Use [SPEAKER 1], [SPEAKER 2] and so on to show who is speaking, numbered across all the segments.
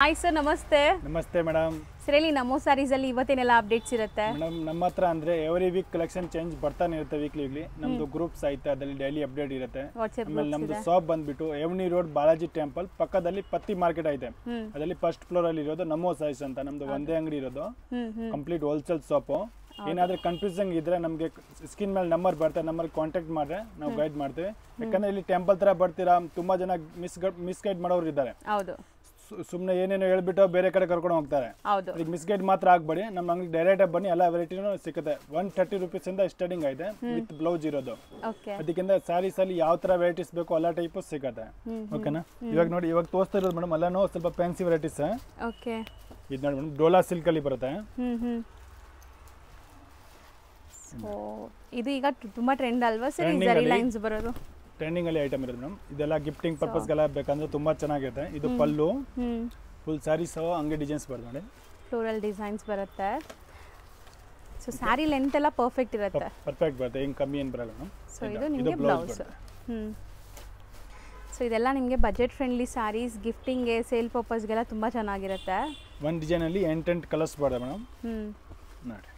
[SPEAKER 1] Hi sir, ನಮಸ್ತೆ.
[SPEAKER 2] ನಮಸ್ತೆ madam.
[SPEAKER 1] Sir ಹೇಳಿ, ನಮೋ ಸ್ಯಾರೀಸಲ್ಲಿ ಇವತ್ತೇನೆಲ್ಲ ಅಪ್ಡೇಟ್ಸ್ ಇರುತ್ತೆ?
[SPEAKER 2] ಮೇಡಮ್, ನಮ್ಮ ಹತ್ರ ಅಂದರೆ ಎವ್ರಿ ವೀಕ್ ಕಲೆಕ್ಷನ್ ಚೇಂಜ್ ಬರ್ತಾನೆ ಇರುತ್ತೆ. ವೀಕ್ಲಿ ನಮ್ಮದು ಗ್ರೂಪ್ಸ್ ಐತೆ, ಅದರಲ್ಲಿ ಡೈಲಿ ಅಪ್ಡೇಟ್ ಇರುತ್ತೆ. ಆಮೇಲೆ ನಮ್ಮದು ಶಾಪ್ ಬಂದ್ಬಿಟ್ಟು ಎವ್ನಿ ರೋಡ್ ಬಾಲಾಜಿ ಟೆಂಪಲ್ ಪಕ್ಕದಲ್ಲಿ ಪತ್ತಿ ಮಾರ್ಕೆಟ್ ಐತೆ. ಅದರಲ್ಲಿ ಫಸ್ಟ್ ಫ್ಲೋರ್ ಅಲ್ಲಿ ಇರೋದು ನಮೋ ಸ್ಯಾರೀಸ್ ಅಂತ ನಮ್ದು ಒಂದೇ ಅಂಗಡಿ ಇರೋದು. Complete wholesale shop. ಏನಾದರೂ ಕನ್ಫ್ಯೂಸಿಂಗ್ ಇದ್ರೆ ನಮಗೆ ಸ್ಕ್ರೀನ್ ಮೇಲೆ ನಂಬರ್ ಬರುತ್ತೆ, ನಂಬರ್ ಕಾಂಟ್ಯಾಕ್ಟ್ ಮಾಡಿದ್ರೆ ನಾವು ಗೈಡ್ ಮಾಡ್ತೀವಿ. ಯಾಕಂದ್ರೆ ಇಲ್ಲಿ ಟೆಂಪಲ್ ತರ ಬರ್ತೀರಾ, ತುಂಬಾ ಜನ ಮಿಸ್ಗೈಡ್ ಮಾಡೋರು ಇದ್ದಾರೆ.
[SPEAKER 1] ಹೌದು,
[SPEAKER 2] ಸುಮ್ಮನೆ ಏನೇನೋ ಹೇಳ್ಬಿಟ್ಟು ಬೇರೆ ಕಡೆ ಕರ್ಕೊಂಡು ಹೋಗ್ತಾರೆ. ಈಗ ಮಿಸ್ಗೈಡ್ ಮಾತ್ರ ಆಗ್ಬೇಡಿ, ನಮ್ಮ ಅಂಗಡಿ ಡೈರೆಕ್ಟ್ ಆಗಿ ಬನ್ನಿ, ಎಲ್ಲ ವೆರೈಟಿನೂ ಸಿಗುತ್ತೆ. 130 ರೂಪೀಸಿಂದ ಸ್ಟಾರ್ಟಿಂಗ್ ಐತೆ ವಿತ್ ಬ್ಲೌಸ್ ಇರೋದು. ಅದಕ್ಕಿಂತ ಸ್ಯಾರೀಸ್ ಅಲ್ಲಿ ಯಾವ ತರ ವೆರೈಟೀಸ್ ಬೇಕು ಎಲ್ಲ ಟೈಪು ಸಿಗುತ್ತೆ. ಓಕೆನಾ? ಇವಾಗ ನೋಡಿ, ಇವಾಗ ತೋರಿಸ್ತಾ ಇರೋದು ಮೇಡಮ್ ಎಲ್ಲಾನು ಸ್ವಲ್ಪ ಫ್ಯಾನ್ಸಿ ವೆರೈಟೀಸ್. ಇದು ನೋಡಿ ಮೇಡಮ್, ಡೋಲಾ ಸಿಲ್ಕ್ ಅಲ್ಲಿ ಬರುತ್ತೆ.
[SPEAKER 1] ಇದು ಈಗ ತುಂಬಾ ಟ್ರೆಂಡ್ ಅಲ್ವಾ ಸರ್, ಈ ಜರಿ ಲೈನ್ಸ್ ಬರೋದು?
[SPEAKER 2] ಟ್ರೆಂಡಿಂಗ್ ಅಲ್ಲಿ ಐಟಮ್ ಇರೋದು ಮೇಡಮ್. ಇದೆಲ್ಲ ಗಿಫ್ಟಿಂಗ್ ಪರ್ಪಸ್ಗೆಲ್ಲ ಬೇಕಂದ್ರೆ ತುಂಬಾ ಚೆನ್ನಾಗಿರುತ್ತೆ. ಇದು ಪಲ್ಲು, ಫುಲ್ ಸ್ಯಾರೀಸ್ ಹಂಗೆ ಡಿಸೈನ್ಸ್ ಬರುತ್ತೆ ನೋಡಿ,
[SPEAKER 1] ಫ್ಲೋರಲ್ ಡಿಸೈನ್ಸ್ ಬರುತ್ತೆ. ಸೊ ಸ್ಯಾರಿ ಲೆಂತ್ ಎಲ್ಲ ಪರ್ಫೆಕ್ಟ್ ಇರುತ್ತೆ,
[SPEAKER 2] ಪರ್ಫೆಕ್ಟ್ ಬರುತ್ತೆ, ಏನು ಕಮ್ಮಿ ಏನು ಬರಲ್ಲ ಮೇಡಮ್.
[SPEAKER 1] ಸೊ ಇದು ನಿಮಗೆ ಬ್ಲೌಸ್. ಸೊ ಇದೆಲ್ಲ ನಿಮಗೆ ಬಜೆಟ್ ಫ್ರೆಂಡ್ಲಿ ಸ್ಯಾರೀಸ್, ಗಿಫ್ಟಿಂಗ್ಗೆ, ಸೇಲ್ ಪರ್ಪಸ್ಗೆಲ್ಲ ತುಂಬಾ ಚೆನ್ನಾಗಿರುತ್ತೆ.
[SPEAKER 2] ಒಂದು ಡಿಸೈನ್ ಅಲ್ಲಿ 8 ಕಲರ್ಸ್ ಬರುತ್ತೆ ಮೇಡಮ್. ನೋಡಿ,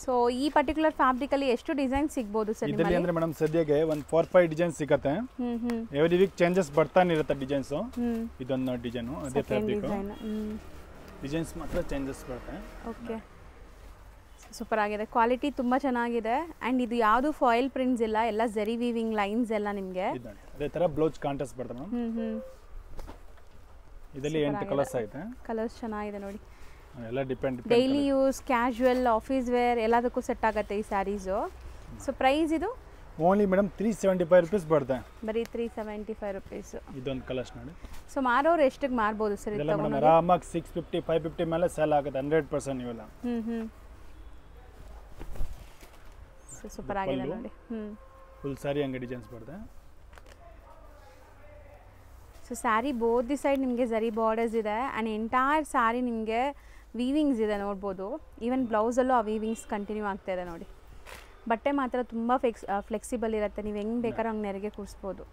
[SPEAKER 1] ಸೊ ಈ ಪರ್ಟಿಕ್ಯುಲರ್ ಫ್ಯಾಬ್ರಿಕ್ ಅಲ್ಲಿ ಎಷ್ಟು ಡಿಸೈನ್ ಸಿಗಬಹುದು ಸರ್?
[SPEAKER 2] ಇದರಲ್ಲಿ ಅಂದ್ರೆ ಮೇಡಮ್ ಸದ್ಯಕ್ಕೆ ಒಂದು 4-5 ಡಿಸೈನ್ ಸಿಗುತ್ತೆ. ಎವ್ರಿ ವೀಕ್ ಚೇಂಜಸ್ ಬರ್ತಾನೆ ಇರುತ್ತೆ ಡಿಸೈನ್ಸ್. ಇದೊಂದು ಡಿಸೈನ್ ಅದೇ ಫ್ಯಾಬ್ರಿಕ್, ಡಿಸೈನ್ಸ್ ಮಾತ್ರ ಚೇಂಜಸ್ ಬರುತ್ತೆ.
[SPEAKER 1] ಓಕೆ, ಸೂಪರ್ ಆಗಿದೆ, ಕ್ವಾಲಿಟಿ ತುಂಬಾ ಚೆನ್ನಾಗಿದೆ. ಅಂಡ್ ಇದು ಯಾವುದು ಫಾಯಿಲ್ ಪ್ರಿಂಟ್ಸ್ ಇಲ್ಲ, ಎಲ್ಲ ಜರಿ ವೀವಿಂಗ್ ಲೈನ್ಸ್ ಎಲ್ಲ ನಿಮಗೆ.
[SPEAKER 2] ಅದೇ ತರ ಬ್ಲೌಸ್ ಕಾಂಟ್ರಾಸ್ಟ್ ಬರುತ್ತೆ ಮೇಡಮ್. ಇದರಲ್ಲಿ 8 ಕಲರ್ಸ್ ಐತೆ.
[SPEAKER 1] ಕಲರ್ಸ್ ಚೆನ್ನಾಗಿದೆ ನೋಡಿ,
[SPEAKER 2] ಎಲ್ಲ depend.
[SPEAKER 1] Daily use, casual, office wear ಎಲ್ಲದಕ್ಕೂ ಸೆಟ್ ಆಗುತ್ತೆ ಈ ಸ್ಯಾರೀಸು. ಸೊ ಪ್ರೈಸ್ ಇದು
[SPEAKER 2] ಓನ್ಲಿ ಮೇಡಮ್ 375 ರೂಪೀಸ್ ಬರುತ್ತೆ.
[SPEAKER 1] ಬರೀ 375 ರೂಪೀಸ್.
[SPEAKER 2] ಇದೊಂದು ಕಲರ್ಸ್ ನೋಡಿ.
[SPEAKER 1] ಸೊ ಮಾರೋರು ಎಷ್ಟಕ್ಕೆ ಮಾರ್ಬೋದು ಸರ್?
[SPEAKER 2] ಇದೆಲ್ಲ ಮೇಡಮ್ ಆರಾಮಾಗಿ 650 550 ಮೇಲೆ ಸೇಲ್ ಆಗುತ್ತೆ 100% ಇವೆಲ್ಲ.
[SPEAKER 1] ಸೂಪರ್ ಆಗಿದೆ ನೋಡಿ.
[SPEAKER 2] ಫುಲ್ ಸ್ಯಾರಿ ಹಂಗೆ ಡಿಸೈನ್ಸ್ ಬರುತ್ತೆ.
[SPEAKER 1] So sari both the side ನಿಮಗೆ ಜರಿ ಬಾರ್ಡರ್ಸ್ ಇದೆ ಆ್ಯಂಡ್ ಎಂಟೈರ್ ಸ್ಯಾರಿ ನಿಮಗೆ ವೀವಿಂಗ್ಸ್ ಇದೆ ನೋಡ್ಬೋದು. ಈವನ್ ಬ್ಲೌಸಲ್ಲೂ ಆ ವೀವಿಂಗ್ಸ್ ಕಂಟಿನ್ಯೂ ಆಗ್ತಾ ಇದೆ ನೋಡಿ. ಬಟ್ಟೆ ಮಾತ್ರ ತುಂಬ ಫ್ಲೆಕ್ಸಿಬಲ್ ಇರುತ್ತೆ, ನೀವು ಹೆಂಗೆ ಬೇಕಾದ್ರೂ ಹಂಗೆ ನೆರಿಗೆ ಕೂರಿಸ್ಬೋದು.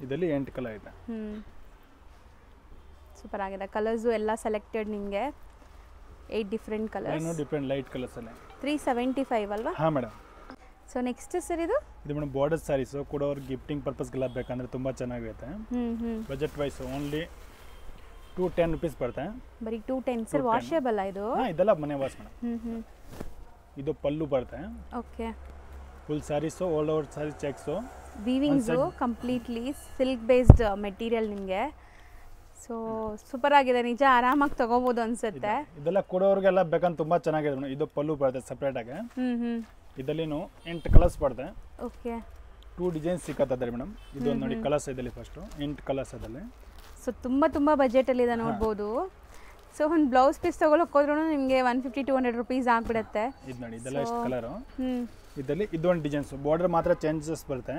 [SPEAKER 2] ಇದರಲ್ಲಿ 8 ಕಲರ್ ಇದೆ.
[SPEAKER 1] ಸೂಪರ್ ಆಗಿದೆ, ಕಲರ್ಸು ಎಲ್ಲ ಸೆಲೆಕ್ಟೆಡ್ ನಿಮಗೆ 8 different colours,
[SPEAKER 2] different light colours ಅಲ್ಲ.
[SPEAKER 1] 375 ಅಲ್ವಾ?
[SPEAKER 2] ಹಾಂ ಮೇಡಮ್.
[SPEAKER 1] ಸೊ ನೆಕ್ಸ್ಟ್ ಸರ್ ಇದು
[SPEAKER 2] ಮೇಡಮ್ ಬಾರ್ಡರ್ ಸ್ಯಾರೀಸ್ ಕೂಡ ಅವ್ರ ಗಿಫ್ಟಿಂಗ್ ಪರ್ಪಸ್ಗೆಲ್ಲ ಬೇಕಂದ್ರೆ ತುಂಬ ಚೆನ್ನಾಗಿರುತ್ತೆ. ಬಜೆಟ್ ವೈಸ್ ಓನ್ಲಿ 210 ರೂಪೀಸ್ ಬರುತ್ತೆ.
[SPEAKER 1] ಬರೀ 210 ಸರ್. ವಾಷೇಬಲ್ ಇದು?
[SPEAKER 2] ಹಾಂ, ಇದೆಲ್ಲ ಮನೆ ವಾಶ್ ಮೇಡಮ್. ಇದು ಪಲ್ಲು ಬರುತ್ತೆ.
[SPEAKER 1] Okay,
[SPEAKER 2] full saris all over sari checks,
[SPEAKER 1] weavings completely silk based material ನಿಮಗೆ. ಸೊ ಸೂಪರ್ ಆಗಿದೆ, ನಿಜ ಆರಾಮಾಗಿ ತಗೋಬೋದು ಅನ್ಸುತ್ತೆ.
[SPEAKER 2] ಇದೆಲ್ಲ ಕೊಡೋರಿಗೆಲ್ಲ ಬೇಕಂತ ತುಂಬ ಚೆನ್ನಾಗಿದೆ ಮೇಡಮ್. ಇದು ಪಲ್ಲು ಬರುತ್ತೆ ಸಪ್ರೇಟಾಗಿ. ಇದರಲ್ಲಿನೂ 8 ಕಲರ್ಸ್ ಬರುತ್ತೆ.
[SPEAKER 1] ಓಕೆ,
[SPEAKER 2] 2 ಡಿಸೈನ್ಸ್ ಸಿಕ್ಕತ್ತದೆ ಮೇಡಮ್. ಇದೊಂದು ನೋಡಿ ಕಲರ್ಸ್ ಇದರಲ್ಲಿ ಫಸ್ಟು 8 ಕಲರ್ಸ್ ಅದರಲ್ಲಿ.
[SPEAKER 1] ಸೊ ತುಂಬ ಬಜೆಟಲ್ಲಿ ಇದೆ ನೋಡ್ಬೋದು. ಸೊ ಒಂದು ಬ್ಲೌಸ್ ಪೀಸ್ ತೊಗೊಳಕ್ಕೆ ಹೋದ್ರೂ ನಿಮಗೆ 150-200 ರೂಪೀಸ್ ಆಗಿಬಿಡುತ್ತೆ.
[SPEAKER 2] ಇದು ನೋಡಿ, ಇದೆಲ್ಲ ಎಷ್ಟು ಕಲರು. ಇದರಲ್ಲಿ ಇದೊಂದು ಡಿಸೈನ್ಸ್ ಬಾರ್ಡರ್ ಮಾತ್ರ ಚೇಂಜಸ್ ಬರುತ್ತೆ.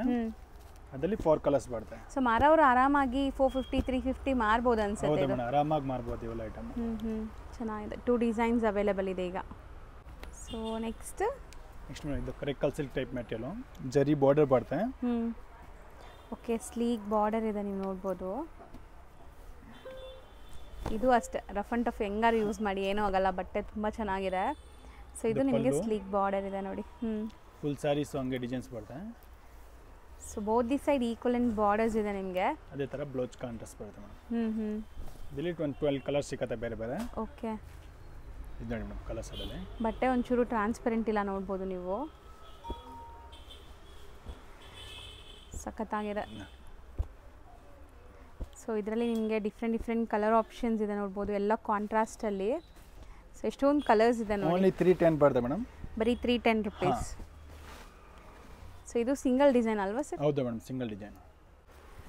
[SPEAKER 2] ಅದರಲ್ಲಿ 4 ಕಲರ್ಸ್ ಬರುತ್ತೆ.
[SPEAKER 1] ಸೊ ಮಾರೋರು ಆರಾಮಾಗಿ 450-350 ಮಾರ್ಬೋದು ಅನ್ಸುತ್ತೆ.
[SPEAKER 2] ಹೌದು, ಆರಾಮಾಗಿ ಮಾರ್ಬೋದು ಇವೆಲ್ಲ ಐಟಮ್.
[SPEAKER 1] ಚೆನ್ನಾಗಿದೆ, 2 ಡಿಸೈನ್ಸ್ ಅವೈಲೇಬಲ್ ಇದೆ ಈಗ. ಸೊ ನೆಕ್ಸ್ಟ್
[SPEAKER 2] ನೋಡಿ, ಇದು ಕರೆಕಲ್ ಸಿಲ್ಕ್ ಟೈಪ್ ಮೆಟೀರಿಯಲ್, ಜರಿ ಬಾರ್ಡರ್ ಬರುತ್ತೆ.
[SPEAKER 1] ಓಕೆ, ಸ್ಲೀಕ್ ಬಾರ್ಡರ್ ಇದೆ, ನೀವು ನೋಡ್ಬೋದು. ಇದು ಅಷ್ಟೇ ರಫ್ ಆ್ಯಂಡ್ ಟಫ್ ಹೆಂಗಾರು ಯೂಸ್ ಮಾಡಿ, ಏನೂ ಆಗಲ್ಲ, ಬಟ್ಟೆ ತುಂಬ ಚೆನ್ನಾಗಿದೆ. ಸೊ ಇದು ನಿಮಗೆ ಸ್ಲೀಕ್ ಬಾರ್ಡರ್ ಇದೆ ನೋಡಿ.
[SPEAKER 2] ಫುಲ್ ಸ್ಯಾರೀಸ್ ಹಂಗೆ ಡಿಸೈನ್ಸ್ ಬರುತ್ತೆ.
[SPEAKER 1] So both the side equivalent borders ಇದೆ ನಿಮಗೆ.
[SPEAKER 2] ಅದೇ ಥರ ಬ್ಲೌಸ್ ಕಾಂಟ್ರಾಸ್ಟ್ ಬರುತ್ತೆ ಮೇಡಮ್. ಇದರಲ್ಲಿ 12 ಕಲರ್ಸ್ ಸಿಕ್ಕತ್ತೆ ಬೇರೆ ಬೇರೆ.
[SPEAKER 1] ಓಕೆ,
[SPEAKER 2] ಇದು ನೋಡಿ ಮೇಡಮ್ ಕಲರ್ಸ್ ಅದರಲ್ಲಿ.
[SPEAKER 1] ಬಟ್ಟೆ ಒಂಚೂರು ಟ್ರಾನ್ಸ್ಪರೆಂಟ್ ಇಲ್ಲ, ನೋಡ್ಬೋದು ನೀವು. ಸಖತ್ತಾಗಿದೆ. ಸೊ ಇದರಲ್ಲಿ ನಿಮಗೆ ಡಿಫ್ರೆಂಟ್ ಕಲರ್ ಆಪ್ಷನ್ಸ್ ಇದೆ ನೋಡ್ಬೋದು, ಎಲ್ಲ ಕಾಂಟ್ರಾಸ್ಟಲ್ಲಿ. ಸೊ ಎಷ್ಟೊಂದು ಕಲರ್ಸ್ ಇದೆ ನೋಡಿ.
[SPEAKER 2] ಓನ್ಲಿ 310 ಬರುತ್ತೆ ಮೇಡಮ್.
[SPEAKER 1] ಬರೀ 310 ರೂಪೀಸ್. ಸೊ ಇದು ಸಿಂಗಲ್ ಡಿಸೈನ್ ಅಲ್ವಾ ಸರ್?
[SPEAKER 2] ಹೌದು madam, single design.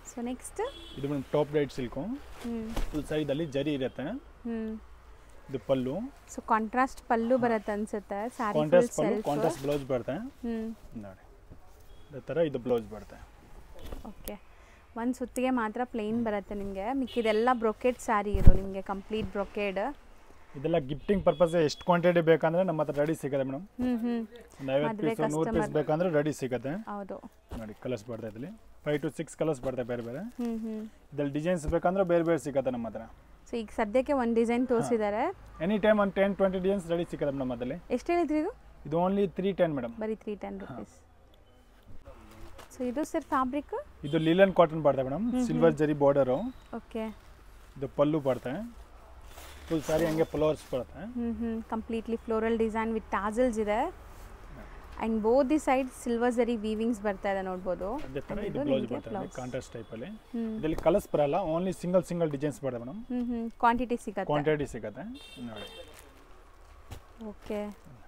[SPEAKER 1] So next
[SPEAKER 2] ಇದು madam top right silk, full ಸೈಡಲ್ಲಿ ಜರಿ ಇರುತ್ತೆ. ಇದು ಪಲ್ಲು. ಸೊ
[SPEAKER 1] ಕಾಂಟ್ರಾಸ್ಟ್ ಪಲ್ಲು ಬರುತ್ತೆ ಅನ್ಸುತ್ತೆ. ಸ್ಯಾರಿ
[SPEAKER 2] ಕಾಂಟ್ರಾಸ್ಟ್ ಪಲ್ಲು, ಕಾಂಟ್ರಾಸ್ಟ್ ಬ್ಲೌಸ್ ಬರುತ್ತೆ ನೋಡಿ. ಅದೇ ಥರ ಇದು ಬ್ಲೌಸ್ ಬರುತ್ತೆ.
[SPEAKER 1] ಓಕೆ, ಒಂದು ಸುತ್ತಿಗೆ ಮಾತ್ರ ಪ್ಲೇನ್ ಬರುತ್ತೆ ನಿಮಗೆ, ಮಿಕ್ಕಿದೆಲ್ಲ ಬ್ರೊಕೇಡ್ ಸ್ಯಾರಿ ಇದು ನಿಮಗೆ, ಕಂಪ್ಲೀಟ್ ಬ್ರೊಕೇಡ್.
[SPEAKER 2] ಇದೆಲ್ಲ ಗಿಫ್ಟಿಂಗ್ ಪರ್ಪಸ್ ಎಷ್ಟು ಕ್ವಾಂಟಿಟಿ ಬೇಕಂದ್ರೆ ನಮ್ಮ ಹತ್ರ ರೆಡಿ ಸಿಗುತ್ತೆ ಮೇಡಮ್. 50 ಪೀಸ್ 100 ಪೀಸ್ ಬೇಕಂದ್ರೆ ರೆಡಿ ಸಿಗುತ್ತೆ.
[SPEAKER 1] ಹೌದು
[SPEAKER 2] ನೋಡಿ, ಕಲರ್ಸ್ ಬರ್ತದೆ ಇದರಲ್ಲಿ. 5 to 6 ಕಲರ್ಸ್ ಬರ್ತದೆ ಬೇರೆ ಬೇರೆ. ಇದ್ರಲ್ಲಿ ಡಿಸೈನ್ಸ್ ಬೇಕಂದ್ರೆ ಬೇರೆ ಬೇರೆ ಸಿಗುತ್ತೆ ನಮ್ಮ ಹತ್ರ.
[SPEAKER 1] ಸೊ ಈಗ ಸದ್ಯಕ್ಕೆ ಒಂದು ಡಿಸೈನ್ ತೋರಿಸಿದ್ದಾರೆ.
[SPEAKER 2] ಎನಿ ಟೈಮ್ ಒಂದು 10-20 ಡಿಸೈನ್ಸ್ ರೆಡಿ ಸಿಕ್ಕತ್ತೆ ಮೇಡಮ್. ಅದರಲ್ಲಿ
[SPEAKER 1] ಎಷ್ಟು ಹೇಳಿದ್ರಿ ಇದು?
[SPEAKER 2] ಇದು ಓನ್ಲಿ 310 ಮೇಡಮ್.
[SPEAKER 1] ಬರೀ 310 rupees. ಸೊ ಇದು ಸರ್ ಫ್ಯಾಬ್ರಿಕ್
[SPEAKER 2] ಇದು ಲಿಲನ್ ಕಾಟನ್ ಬರ್ತದೆ madam. Silver zari border.
[SPEAKER 1] Okay.
[SPEAKER 2] ಇದು ಪಲ್ಲು ಬರ್ತದೆ. ಫುಲ್ ಸಾರಿ ಹಂಗೆ ಫ್ಲವರ್ಸ್ ಬರುತ್ತೆ.
[SPEAKER 1] Completely floral design with tassels ಇದೆ. And both the side silver zari weavings ಬರ್ತಾ ಇದೆ ನೋಡಬಹುದು.
[SPEAKER 2] ಅದೇ ತರ ಇದು ಬ್ಲೌಸ್ ಬರ್ತದೆ ಕಾಂಟ್ರಾಸ್ಟ್ ಟೈಪ್ ಅಲ್ಲಿ. ಇದರಲ್ಲಿ ಕಲರ್ಸ್ ಬರಲ್ಲ, ಓನ್ಲಿ ಸಿಂಗಲ್ ಡಿಸೈನ್ಸ್ ಬರ್ತದೆ ಮೇಡಮ್.
[SPEAKER 1] ಕ್ವಾಂಟಿಟಿ ಸಿಗುತ್ತೆ
[SPEAKER 2] ನೋಡಿ.
[SPEAKER 1] ಓಕೆ.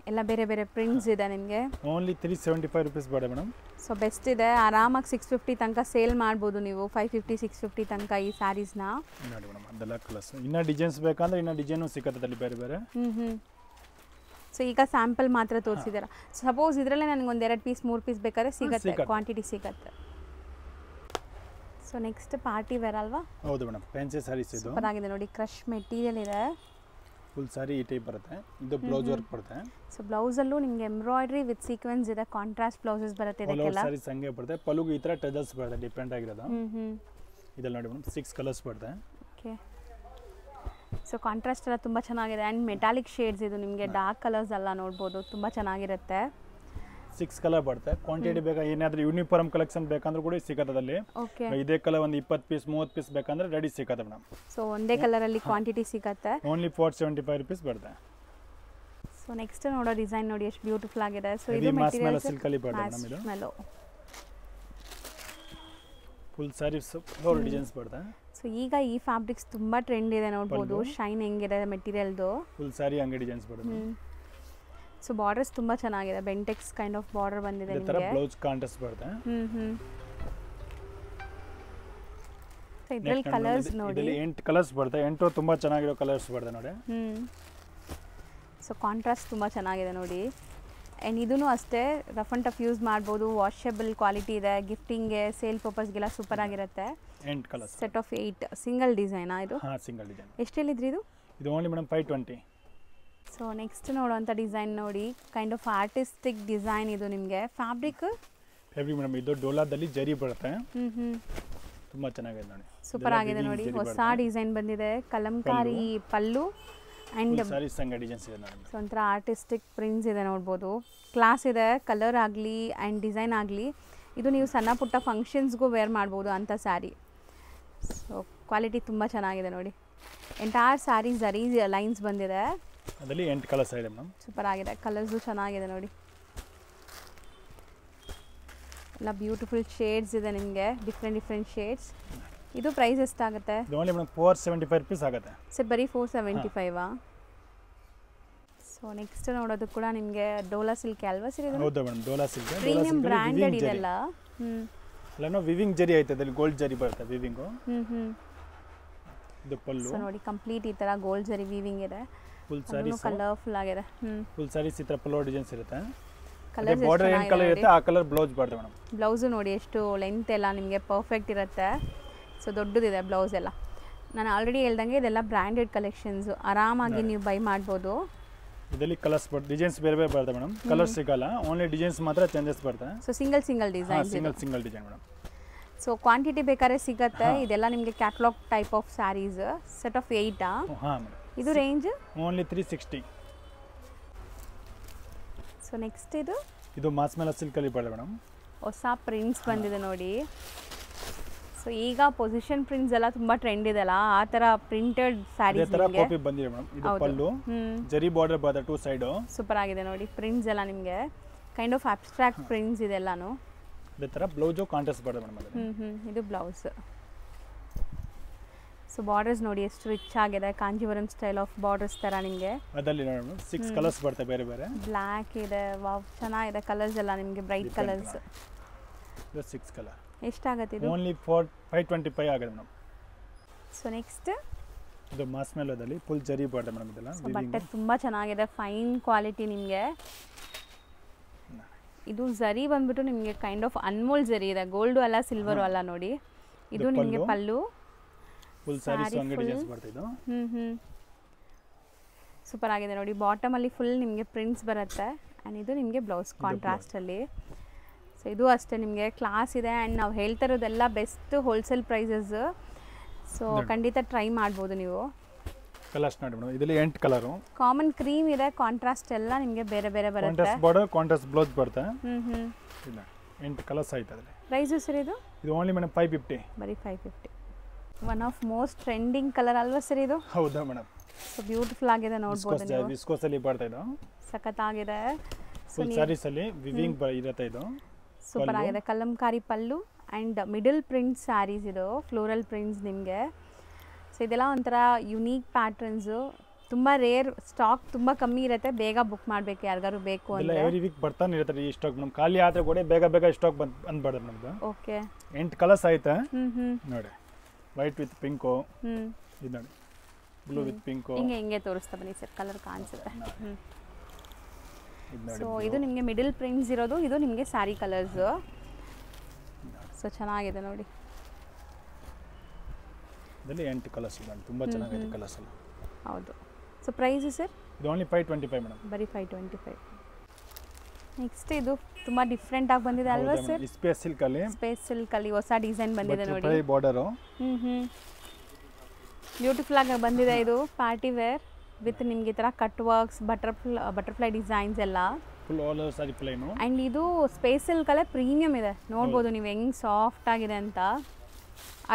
[SPEAKER 1] ಎಲ್ಲ ಬೇರೆ ಬೇರೆ ಪ್ರಿಂಟ್ಸ್ ಇದೆ ನಿಮಗೆ.
[SPEAKER 2] ಓನ್ಲಿ 375 rupees ಬರ್ತದೆ ಮೇಡಮ್.
[SPEAKER 1] ಸೊ ಬೆಸ್ಟ್ ಇದೆ. ಆರಾಮಾಗಿ 650 ತನಕ ಸೇಲ್ ಮಾಡ್ಬೋದು ನೀವು. 550-650 ತನಕ ಈ ಸ್ಯಾರೀಸ್ನ.
[SPEAKER 2] ನೋಡಿ ಮೇಡಮ್ ಅದೆಲ್ಲ ಕಲರ್ಸ್. ಇನ್ನ ಡಿಸೈನ್ಸ್ ಬೇಕಂದ್ರೆ ಇನ್ನ ಡಿಸೈನು ಸಿಗುತ್ತೆ ಅದರಲ್ಲಿ ಬೇರೆ ಬೇರೆ.
[SPEAKER 1] ಸೊ ಈಗ ಸ್ಯಾಂಪಲ್ ಮಾತ್ರ ತೋರಿಸಿದಾರ. ಸಪೋಸ್ ಇದರಲ್ಲೇ ನನಗೆ ಒಂದು 2 ಪೀಸ್ 3 ಪೀಸ್ ಬೇಕಾದ್ರೆ ಸಿಗುತ್ತೆ, ಕ್ವಾಂಟಿಟಿ ಸಿಗುತ್ತೆ. ಸೊ ನೆಕ್ಸ್ಟ್ ಪಾರ್ಟಿ ವೇರ್ ಅಲ್ವಾ?
[SPEAKER 2] ಹೌದು ಮೇಡಮ್. ಫ್ಯಾನ್ಸಿ ಸ್ಯಾರೀಸ್ ಇದು.
[SPEAKER 1] ಸೂಪರ್ ಆಗಿದೆ ನೋಡಿ. ಕ್ರಶ್ ಮೆಟೀರಿಯಲ್ ಇದೆ.
[SPEAKER 2] ಫುಲ್ ಸಾರಿ ಈ ಟೈಪ್ ಬರುತ್ತೆ. ಇದು ಬ್ಲೌಸ್ ವರ್ಕ್ ಬರುತ್ತೆ.
[SPEAKER 1] ಸೊ ಬ್ಲೌಸ್ ಅಲ್ಲೂ ನಿಮಗೆ ಎಂಬ್ರಾಯ್ಡರಿ ವಿತ್ ಸೀಕ್ವೆನ್ಸ್ ಇದೆ. ಕಾಂಟ್ರಾಸ್ಟ್ ಬ್ಲೌಸಸ್ ಬರುತ್ತೆ ಇದಕ್ಕೆಲ್ಲ.
[SPEAKER 2] ಸಾರೀಸ್ ಹಂಗೆ ಬರುತ್ತೆ. ಪಲ್ಲುಗೆ ಈ ತರ ಟಚಸ್ ಬರುತ್ತೆ, ಡಿಫರೆಂಟ್ ಆಗಿರೋದು. ಇದೆಲ್ಲ ನೋಡಿ ಮೇಡಮ್ 6 ಕಲರ್ಸ್ ಬರುತ್ತೆ.
[SPEAKER 1] ಓಕೆ. ಸೊ ಕಾಂಟ್ರಾಸ್ಟ್ ಎಲ್ಲ ತುಂಬ ಚೆನ್ನಾಗಿದೆ. ಆ್ಯಂಡ್ ಮೆಟಾಲಿಕ್ ಶೇಡ್ಸ್ ಇದು ನಿಮಗೆ ಡಾರ್ಕ್ ಕಲರ್ಸ್ ಎಲ್ಲ ನೋಡ್ಬೋದು. ತುಂಬ ಚೆನ್ನಾಗಿರುತ್ತೆ.
[SPEAKER 2] 6 ಕಲರ್ ಬರುತ್ತೆ. ಕ್ವಾಂಟಿಟಿ ಬೇಕಾ ಏನಾದರೂ ಯೂನಿಫಾರ್ಮ್ ಕಲೆಕ್ಷನ್ ಬೇಕಂದ್ರೂ ಕೂಡ ಸಿಗುತ್ತೆ ಅದರಲ್ಲಿ.
[SPEAKER 1] ಓಕೆ.
[SPEAKER 2] ಇದೇ ಕಲರ್ ಒಂದು 20 ಪೀಸ್ 30 ಪೀಸ್ ಬೇಕಂದ್ರೆ ರೆಡಿ ಸಿಗುತ್ತೆ ಮೇಡಮ್.
[SPEAKER 1] ಸೊ ಒಂದೇ ಕಲರಲ್ಲಿ ಕ್ವಾಂಟಿಟಿ ಸಿಗುತ್ತೆ.
[SPEAKER 2] ಓನ್ಲಿ 475 rupees ಬರುತ್ತೆ.
[SPEAKER 1] ಸೊ ನೆಕ್ಸ್ಟ್ ನೋಡೋ ಡಿಸೈನ್ ನೋಡಿ ಎಷ್ಟು ಬ್ಯೂಟಿಫುಲ್ ಆಗಿದೆ. ಸೊ ಇದು
[SPEAKER 2] ಮೆಟೀರಿಯಲ್ ಸಿಲ್ಕ್ ಅಲ್ಲಿ ಬರುತ್ತೆ ಮೇಡಮ್. ಇದು ಫುಲ್ ಸಾರೀಸ್ ಫ್ಲೋರ್ ಡಿಸೈನ್ಸ್ ಬರುತ್ತೆ.
[SPEAKER 1] ಸೊ ಈಗ ಈ ಫ್ಯಾಬ್ರಿಕ್ಸ್ ತುಂಬಾ ಟ್ರೆಂಡ್ ಇದೆ ನೋಡಬಹುದು. ಶೈನ್ ಹೆಂಗಿದೆ ಮೆಟೀರಿಯಲ್ದು.
[SPEAKER 2] ಫುಲ್ ಸಾರಿ ಹಂಗೆ ಡಿಸೈನ್ಸ್ ಬರುತ್ತೆ.
[SPEAKER 1] ಸೊ ಬಾರ್ಡರ್ಸ್ ತುಂಬಾ ಚೆನ್ನಾಗಿದೆ. ಬೆಂಟೆಕ್ಸ್ ಕೈಂಡ್ ಆಫ್ ಬಾರ್ಡರ್ ಬಂದಿದೆ ನಿಮಗೆ.
[SPEAKER 2] ಈ ತರ ಬ್ಲೌಸ್ ಕಾಂಟ್ರಾಸ್ಟ್ ಬರುತ್ತೆ.
[SPEAKER 1] ಸೊ ಇದರಲ್ಲಿ ಕಲರ್ಸ್ ನೋಡಿ.
[SPEAKER 2] ಇದರಲ್ಲಿ 8 ಕಲರ್ಸ್ ಬರುತ್ತೆ. 8 ತುಂಬಾ ಚೆನ್ನಾಗಿರೋ ಕಲರ್ಸ್ ಬರುತ್ತೆ ನೋಡಿ.
[SPEAKER 1] ಸೊ ಕಾಂಟ್ರಾಸ್ಟ್ ತುಂಬಾ ಚೆನ್ನಾಗಿದೆ ನೋಡಿ. ಆ್ಯಂಡ್ ಇದೂ ಅಷ್ಟೇ ರಫ್ ಆ್ಯಂಡ್ ಟಫ್ ಯೂಸ್ ಮಾಡ್ಬೋದು. ವಾಷಬಲ್ ಕ್ವಾಲಿಟಿ ಇದೆ. ಗಿಫ್ಟಿಂಗ್ಗೆ ಸೇಲ್ ಪರ್ಪಸ್ಗೆಲ್ಲ ಸೂಪರ್ ಆಗಿರುತ್ತೆ.
[SPEAKER 2] 8 ಕಲರ್ಸ್.
[SPEAKER 1] ಸೆಟ್ ಆಫ್ 8 ಸಿಂಗಲ್ ಡಿಸೈನಾ ಇದು?
[SPEAKER 2] ಹಾಂ ಸಿಂಗಲ್ ಡಿಸೈನ್.
[SPEAKER 1] ಎಷ್ಟು ಹೇಳಿದ್ರಿ ಇದು?
[SPEAKER 2] ಇದು ಓನ್ಲಿ ಮೇಡಮ್ 520.
[SPEAKER 1] ಸೊ ನೆಕ್ಸ್ಟ್ ನೋಡುವಂಥ ಡಿಸೈನ್ ನೋಡಿ. ಕೈಂಡ್ ಆಫ್ ಆರ್ಟಿಸ್ಟಿಕ್ ಡಿಸೈನ್ ಇದು ನಿಮಗೆ. ಫ್ಯಾಬ್ರಿಕ್
[SPEAKER 2] ಮೇಡಮ್ ಇದು ಡೋಲಾದಲ್ಲಿ ಜರಿ ಬರುತ್ತೆ. ತುಂಬ ಚೆನ್ನಾಗಿದೆ ನೋಡಿ.
[SPEAKER 1] ಸೂಪರ್ ಆಗಿದೆ ನೋಡಿ. ಹೊಸ ಡಿಸೈನ್ ಬಂದಿದೆ. ಕಲಂಕಾರಿ ಪಲ್ಲು ಆ್ಯಂಡ್
[SPEAKER 2] ಸಾರೀಸ್ ಸಂಗ ಡಿಸೈನ್ಸ್ ಇದೆ ನೋಡಿ.
[SPEAKER 1] ಸೊ ಒಂಥರ ಆರ್ಟಿಸ್ಟಿಕ್ ಪ್ರಿಂಟ್ಸ್ ಇದೆ ನೋಡ್ಬೋದು. ಕ್ಲಾಸ್ ಇದೆ. ಕಲರ್ ಆಗಲಿ ಆ್ಯಂಡ್ ಡಿಸೈನ್ ಆಗಲಿ ಇದು ನೀವು ಸಣ್ಣ ಪುಟ್ಟ ಫಂಕ್ಷನ್ಸ್ಗೂ ವೇರ್ ಮಾಡ್ಬೋದು ಅಂಥ ಸ್ಯಾರಿ. ಸೊ ಕ್ವಾಲಿಟಿ ತುಂಬ ಚೆನ್ನಾಗಿದೆ ನೋಡಿ. ಎಂಟೈರ್ ಸ್ಯಾರಿ ಜರಿ ಲೈನ್ಸ್ ಬಂದಿದೆ.
[SPEAKER 2] ಅದರಲ್ಲಿ 8 ಕಲರ್ಸ್ ಇದೆ ಮೇಡಮ್.
[SPEAKER 1] ಸೂಪರ್ ಆಗಿದೆ. ಕಲರ್ಸು ಚೆನ್ನಾಗಿದೆ ನೋಡಿ. ಎಲ್ಲ ಬ್ಯೂಟಿಫುಲ್ ಶೇಡ್ಸ್ ಇದೆ ನಿಮಗೆ. Different shades. ಇದು ಪ್ರೈಸ್ ಎಷ್ಟಾಗುತ್ತೆ?
[SPEAKER 2] ಇದು ಓನ್ಲಿ ಮೇಡಮ್ 475 rupees ಆಗುತ್ತೆ.
[SPEAKER 1] ಸರ್ ಬರೀ 475ಆ? ಸೊ ನೆಕ್ಸ್ಟ್ ನೋಡೋದು ಕೂಡ ನಿಮಗೆ ಡೋಲಾ ಸಿಲ್ಕ್ ಅಲ್ವಾ ಸರ್ ಇದು?
[SPEAKER 2] ಹೌದು madam Dhola silk.
[SPEAKER 1] Premium branded ಇದೆಲ್ಲ.
[SPEAKER 2] ಎಲ್ಲನೂ ವಿವಿಂಗ್ ಜರಿ ಐತೆ. ಅದರಲ್ಲಿ ಗೋಲ್ಡ್ ಜರಿ ಬರುತ್ತೆ ವಿವಿಂಗು. ಇದು ಪಲ್ಲು.
[SPEAKER 1] ಸೊ ನೋಡಿ ಕಂಪ್ಲೀಟ್ ಈ ತರ ಗೋಲ್ಡ್ ಜರಿ ವೀವಿಂಗ್ ಇದೆ.
[SPEAKER 2] ಫುಲ್ ಸಾರೀಸ್
[SPEAKER 1] ಕಲರ್ಫುಲ್ ಆಗಿದೆ.
[SPEAKER 2] ಫುಲ್ ಸಾರೀಸ್ ಈ ತರ ಪಲ್ಲೋ ಡಿಸೈನ್ಸ್ ಇರುತ್ತೆ. ಕಲರ್ಸ್ ಬಾರ್ಡರ್ ಏನು ಕಲರ್ ಇರುತ್ತೆ ಆ ಕಲರ್ ಬ್ಲೌಸ್ ಬರುತ್ತೆ ಮೇಡಮ್.
[SPEAKER 1] ಬ್ಲೌಸು ನೋಡಿ ಎಷ್ಟು ಲೆಂತ್ ಎಲ್ಲ ನಿಮಗೆ ಪರ್ಫೆಕ್ಟ್ ಇರುತ್ತೆ. ಸೊ ದೊಡ್ಡದಿದೆ ಬ್ಲೌಸ್ ಎಲ್ಲ. ನಾನು ಆಲ್ರೆಡಿ ಹೇಳ್ದಂಗೆ ಇದೆಲ್ಲ ಬ್ರ್ಯಾಂಡೆಡ್ ಕಲೆಕ್ಷನ್ಸು. ಆರಾಮಾಗಿ ನೀವು ಬೈ ಮಾಡ್ಬೋದು.
[SPEAKER 2] ಇದರಲ್ಲಿ ಕಲರ್ಸ್ ಡಿಸೈನ್ಸ್ ಬೇರೆ ಬೇರೆ ಬರುತ್ತೆ ಮೇಡಮ್. ಕಲರ್ಸ್ ಸಿಗಲ್ಲ. ಓನ್ಲಿ ಡಿಸೈನ್ಸ್ ಮಾತ್ರ ಚೇಂಜಸ್ ಬರ್ತದೆ.
[SPEAKER 1] So single design.
[SPEAKER 2] Single design madam.
[SPEAKER 1] So quantity ಬೇಕಾದ್ರೆ ಸಿಗುತ್ತೆ. ಇದೆಲ್ಲ ನಿಮಗೆ catalogue type of sarees. Set of 8.
[SPEAKER 2] ಹಾಂ ಮೇಡಮ್.
[SPEAKER 1] ಇದು ರೇಂಜ್
[SPEAKER 2] ಓನ್ಲಿ 360.
[SPEAKER 1] ಸೊ ನೆಕ್ಸ್ಟ್ ಇದು
[SPEAKER 2] ಮಾಸ್ಮೆಲ ಸಿಲ್ಕ್ ಅಲ್ಲಿ ಬರ್ತದೆ ಮೇಡಮ್.
[SPEAKER 1] ಹೊಸ ಪ್ರಿಂಟ್ಸ್ ಬಂದಿದೆ ನೋಡಿ. ಸೊ ಈಗ ಪೊಸಿಷನ್ ಪ್ರಿಂಟ್ಸ್ ಎಲ್ಲ ತುಂಬಾ ಟ್ರೆಂಡ್ ಇದೆಲ್ಲ. ಆ ತರ ಪ್ರಿಂಟೆಡ್ ಸ್ಯಾರೀಸ್
[SPEAKER 2] ಇದೇ ತರ ಕಾಪಿ ಬಂದಿದೆ ಮೇಡಮ್. ಇದು ಪಲ್ಲು ಜರಿ ಬಾರ್ಡರ್ ಬರುತ್ತೆ 2 ಸೈಡ್.
[SPEAKER 1] ಸೂಪರ್ ಆಗಿದೆ ನೋಡಿ. ಪ್ರಿಂಟ್ಸ್ ಎಲ್ಲ ನಿಮಗೆ ಕೈಂಡ್ ಆಫ್ ಅಬ್ಸ್ಟ್ರಾಕ್ಟ್ ಪ್ರಿಂಟ್ಸ್ ಇದೆಲ್ಲಾನು.
[SPEAKER 2] ಇದೇ ತರ ಬ್ಲೌಸ್ ಕಾಂಟ್ರಾಸ್ಟ್ ಬರುತ್ತೆ ಮೇಡಮ್.
[SPEAKER 1] ಇದು ಬ್ಲೌಸ್. ಸೊ ಬಾರ್ಡರ್ಸ್ ನೋಡಿ ಎಷ್ಟು ರಿಚ್ ಆಗಿದೆ. ಕಾಂಜೀವರಂ ಸ್ಟೈಲ್ ಆಫ್ ಬಾರ್ಡರ್ಸ್ ತರ ನಿಮಗೆ.
[SPEAKER 2] ಅದರಲ್ಲಿ ನೋಡಿ 6 ಕಲರ್ಸ್ ಬರುತ್ತೆ ಬೇರೆ ಬೇರೆ.
[SPEAKER 1] ಬ್ಲ್ಯಾಕ್ ಇದೆ. ವಾವ್ ಚೆನ್ನಾಗಿದೆ. ಕಲರ್ಸ್ ಎಲ್ಲ ನಿಮಗೆ ಬ್ರೈಟ್ ಕಲರ್ಸ್.
[SPEAKER 2] ಇದು 6 ಕಲರ್.
[SPEAKER 1] ಎಷ್ಟಾಗುತ್ತೆ ಇದು?
[SPEAKER 2] ಓನ್ಲಿ 525 ಆಗುತ್ತೆ ಮೇಡಮ್.
[SPEAKER 1] ಸೊ ನೆಕ್ಸ್ಟ್
[SPEAKER 2] ಇದು ಮಾಸ್ಮೆಲೋದಲ್ಲಿ ಫುಲ್ ಜರಿ ಬರುತ್ತೆ ಮೇಡಮ್. ಇದೆಲ್ಲ
[SPEAKER 1] ಬಟ್ಟೆ ತುಂಬಾ ಚೆನ್ನಾಗಿದೆ. ಫೈನ್ ಕ್ವಾಲಿಟಿ ನಿಮಗೆ. ಇದು ಜರಿ ಬಂದ್ಬಿಟ್ಟು ನಿಮಗೆ ಕೈಂಡ್ ಆಫ್ ಅನ್ಮೋಲ್ ಜರಿ ಇದೆ. ಗೋಲ್ಡು ಅಲ್ಲ ಸಿಲ್ವರು ಅಲ್ಲ ನೋಡಿ. ಇದು ನಿಮಗೆ ಪಲ್ಲು.
[SPEAKER 2] ಫುಲ್ ಸಾರೀಸ್ ಹಂಗೆ ಡಿಸೈನ್ಸ್ ಬರುತ್ತೆ ಇದು.
[SPEAKER 1] ಸೂಪರ್ ಆಗಿದೆ ನೋಡಿ. ಬಾಟಮ್ ಅಲ್ಲಿ ಫುಲ್ ನಿಮಗೆ ಪ್ರಿಂಟ್ಸ್ ಬರುತ್ತೆ. ಆ್ಯಂಡ್ ಇದು ನಿಮಗೆ ಬ್ಲೌಸ್ ಕಾಂಟ್ರಾಸ್ಟ್ ಅಲ್ಲಿ. ಸೊ ಇದು ಅಷ್ಟೇ ನಿಮಗೆ ಕ್ಲಾಸ್ ಇದೆ. ಆ್ಯಂಡ್ ನಾವು ಹೇಳ್ತಾ ಇರೋದೆಲ್ಲ ಬೆಸ್ಟ್ ಹೋಲ್ಸೇಲ್ ಪ್ರೈಸಸ್. ಸೊ ಖಂಡಿತ ಟ್ರೈ ಮಾಡ್ಬೋದು ನೀವು.
[SPEAKER 2] ಕಲರ್ಸ್ ನೋಡಿ ಮೇಡಮ್, ಇದರಲ್ಲಿ 8 ಕಲರು.
[SPEAKER 1] ಕಾಮನ್ ಕ್ರೀಮ್ ಇದೆ, ಕಾಂಟ್ರಾಸ್ಟ್ ಎಲ್ಲ ನಿಮಗೆ ಬೇರೆ ಬೇರೆ ಬರುತ್ತೆ.
[SPEAKER 2] ಕಾಂಟ್ರಾಸ್ಟ್ ಬಾರ್ಡರ್, ಕಾಂಟ್ರಾಸ್ಟ್ ಬ್ಲೌಸ್ ಬರುತ್ತೆ. ಇಲ್ಲ 8 ಕಲರ್ಸ್ ಆಯ್ತು ಅದರಲ್ಲಿ.
[SPEAKER 1] ಪ್ರೈಸ್ ಸರ್ ಇದು
[SPEAKER 2] ಓನ್ಲಿ ಮೇಡಮ್ 550.
[SPEAKER 1] ಬರೀ 550. One of most trending colour ಅಲ್ವಾ ಸರ್ ಇದು?
[SPEAKER 2] ಹೌದಾ ಮೇಡಮ್.
[SPEAKER 1] ಸೊ ಬ್ಯೂಟಿಫುಲ್ ಆಗಿದೆ ನೋಡ್ಬೋದು ನೀವು.
[SPEAKER 2] ವಿಸ್ಕೋಸ್ ಅಲ್ಲಿ ಬರ್ತಾ ಇದು.
[SPEAKER 1] ಸಖತ್ತಾಗಿದೆ.
[SPEAKER 2] ಫುಲ್ ಸ್ಯಾರೀಸ್ ಅಲ್ಲಿ ವಿವಿಂಗ್ ಇರುತ್ತೆ ಇದು.
[SPEAKER 1] ಸೂಪರ್ ಆಗಿದೆ. ಕಲಂಕಾರಿ ಪಲ್ಲು ಆ್ಯಂಡ್ ಮಿಡಲ್ ಪ್ರಿಂಟ್ ಸ್ಯಾರೀಸ್ ಇದು, ಫ್ಲೋರಲ್ ಪ್ರಿಂಟ್ಸ್ ನಿಮಗೆ. ಸೊ ಇದೆಲ್ಲ ಒಂಥರ ಯುನೀಕ್ ಪ್ಯಾಟರ್ನ್ಸು, ತುಂಬ ರೇರ್, ಸ್ಟಾಕ್ ತುಂಬ ಕಮ್ಮಿ ಇರುತ್ತೆ. ಬೇಗ ಬುಕ್ ಮಾಡಬೇಕು ಯಾರಿಗಾರು ಬೇಕು ಅಂದರೆ.
[SPEAKER 2] ಎವ್ರಿ ವೀಕ್ ಬರ್ತಾನೆ ಇರುತ್ತೆ ಈ ಸ್ಟಾಕ್ ಮೇಡಮ್. ಖಾಲಿ ಆದರೆ ಕೂಡ ಬೇಗ ಬೇಗ ಸ್ಟಾಕ್ ಬಂದ್ಬಾರ್ದು ನಮ್ದು.
[SPEAKER 1] ಓಕೆ
[SPEAKER 2] 8 ಕಲರ್ಸ್ ಆಯ್ತಾ ನೋಡಿ. ವೈಟ್ ವಿತ್ ಪಿಂಕು, ಇದು ನೋಡಿ ಬ್ಲೂ ವಿತ್ ಪಿಂಕು.
[SPEAKER 1] ಹಿಂಗೆ ತೋರಿಸ್ತಾ ಬನ್ನಿ ಸರ್, ಕಲರ್ ಕಾಣಿಸುತ್ತೆ. ಸೊ ಇದು ನಿಮಗೆ ಮಿಡಲ್ ಪ್ರಿಂಟ್ಸ್ ಇರೋದು, ಇದು ನಿಮಗೆ ಸ್ಯಾರಿ ಕಲರ್ಸು. ಸೊ ಚೆನ್ನಾಗಿದೆ ನೋಡಿ.
[SPEAKER 2] ಇದರಲ್ಲಿ 8 ಕಲರ್ಸ್ ಇದೆ, ತುಂಬ ಚೆನ್ನಾಗಿದೆ ಕಲರ್ಸ್ ಎಲ್ಲ.
[SPEAKER 1] ಹೌದು. So price sir?
[SPEAKER 2] ಇದು ಓನ್ಲಿ 525 ಮೇಡಮ್.
[SPEAKER 1] ಬರೀ 525. ನೆಕ್ಸ್ಟ್ ಇದು ತುಂಬ ಡಿಫ್ರೆಂಟ್ ಆಗಿ ಬಂದಿದೆ ಅಲ್ವಾ ಸರ್?
[SPEAKER 2] ಸ್ಪೇಸ್ ಸಿಲ್ಕ್ ಅಲ್ಲಿ.
[SPEAKER 1] ಸ್ಪೇಸ್ ಸಿಲ್ಕ್ ಅಲ್ಲಿ ಹೊಸ ಡಿಸೈನ್ ಬಂದಿದೆ ನೋಡಿ.
[SPEAKER 2] ಬಾರ್ಡರ್
[SPEAKER 1] ಬ್ಯೂಟಿಫುಲ್ ಆಗಿ ಬಂದಿದೆ. ಇದು ಪಾರ್ಟಿ ವೇರ್ ವಿತ್ ನಿಮಗೆ ಈ ಥರ ಕಟ್ ವರ್ಕ್ಸ್, ಬಟರ್ಫ್ಲೈ ಡಿಸೈನ್ಸ್ ಎಲ್ಲ.
[SPEAKER 2] Full all over sari plain.
[SPEAKER 1] And ಇದು ಸ್ಪೇಸ್ ಸಿಲ್ಕಲ್ಲೇ ಪ್ರೀಮಿಯಮ್ ಇದೆ, ನೋಡ್ಬೋದು ನೀವು ಹೆಂಗೆ ಸಾಫ್ಟ್ ಆಗಿದೆ ಅಂತ.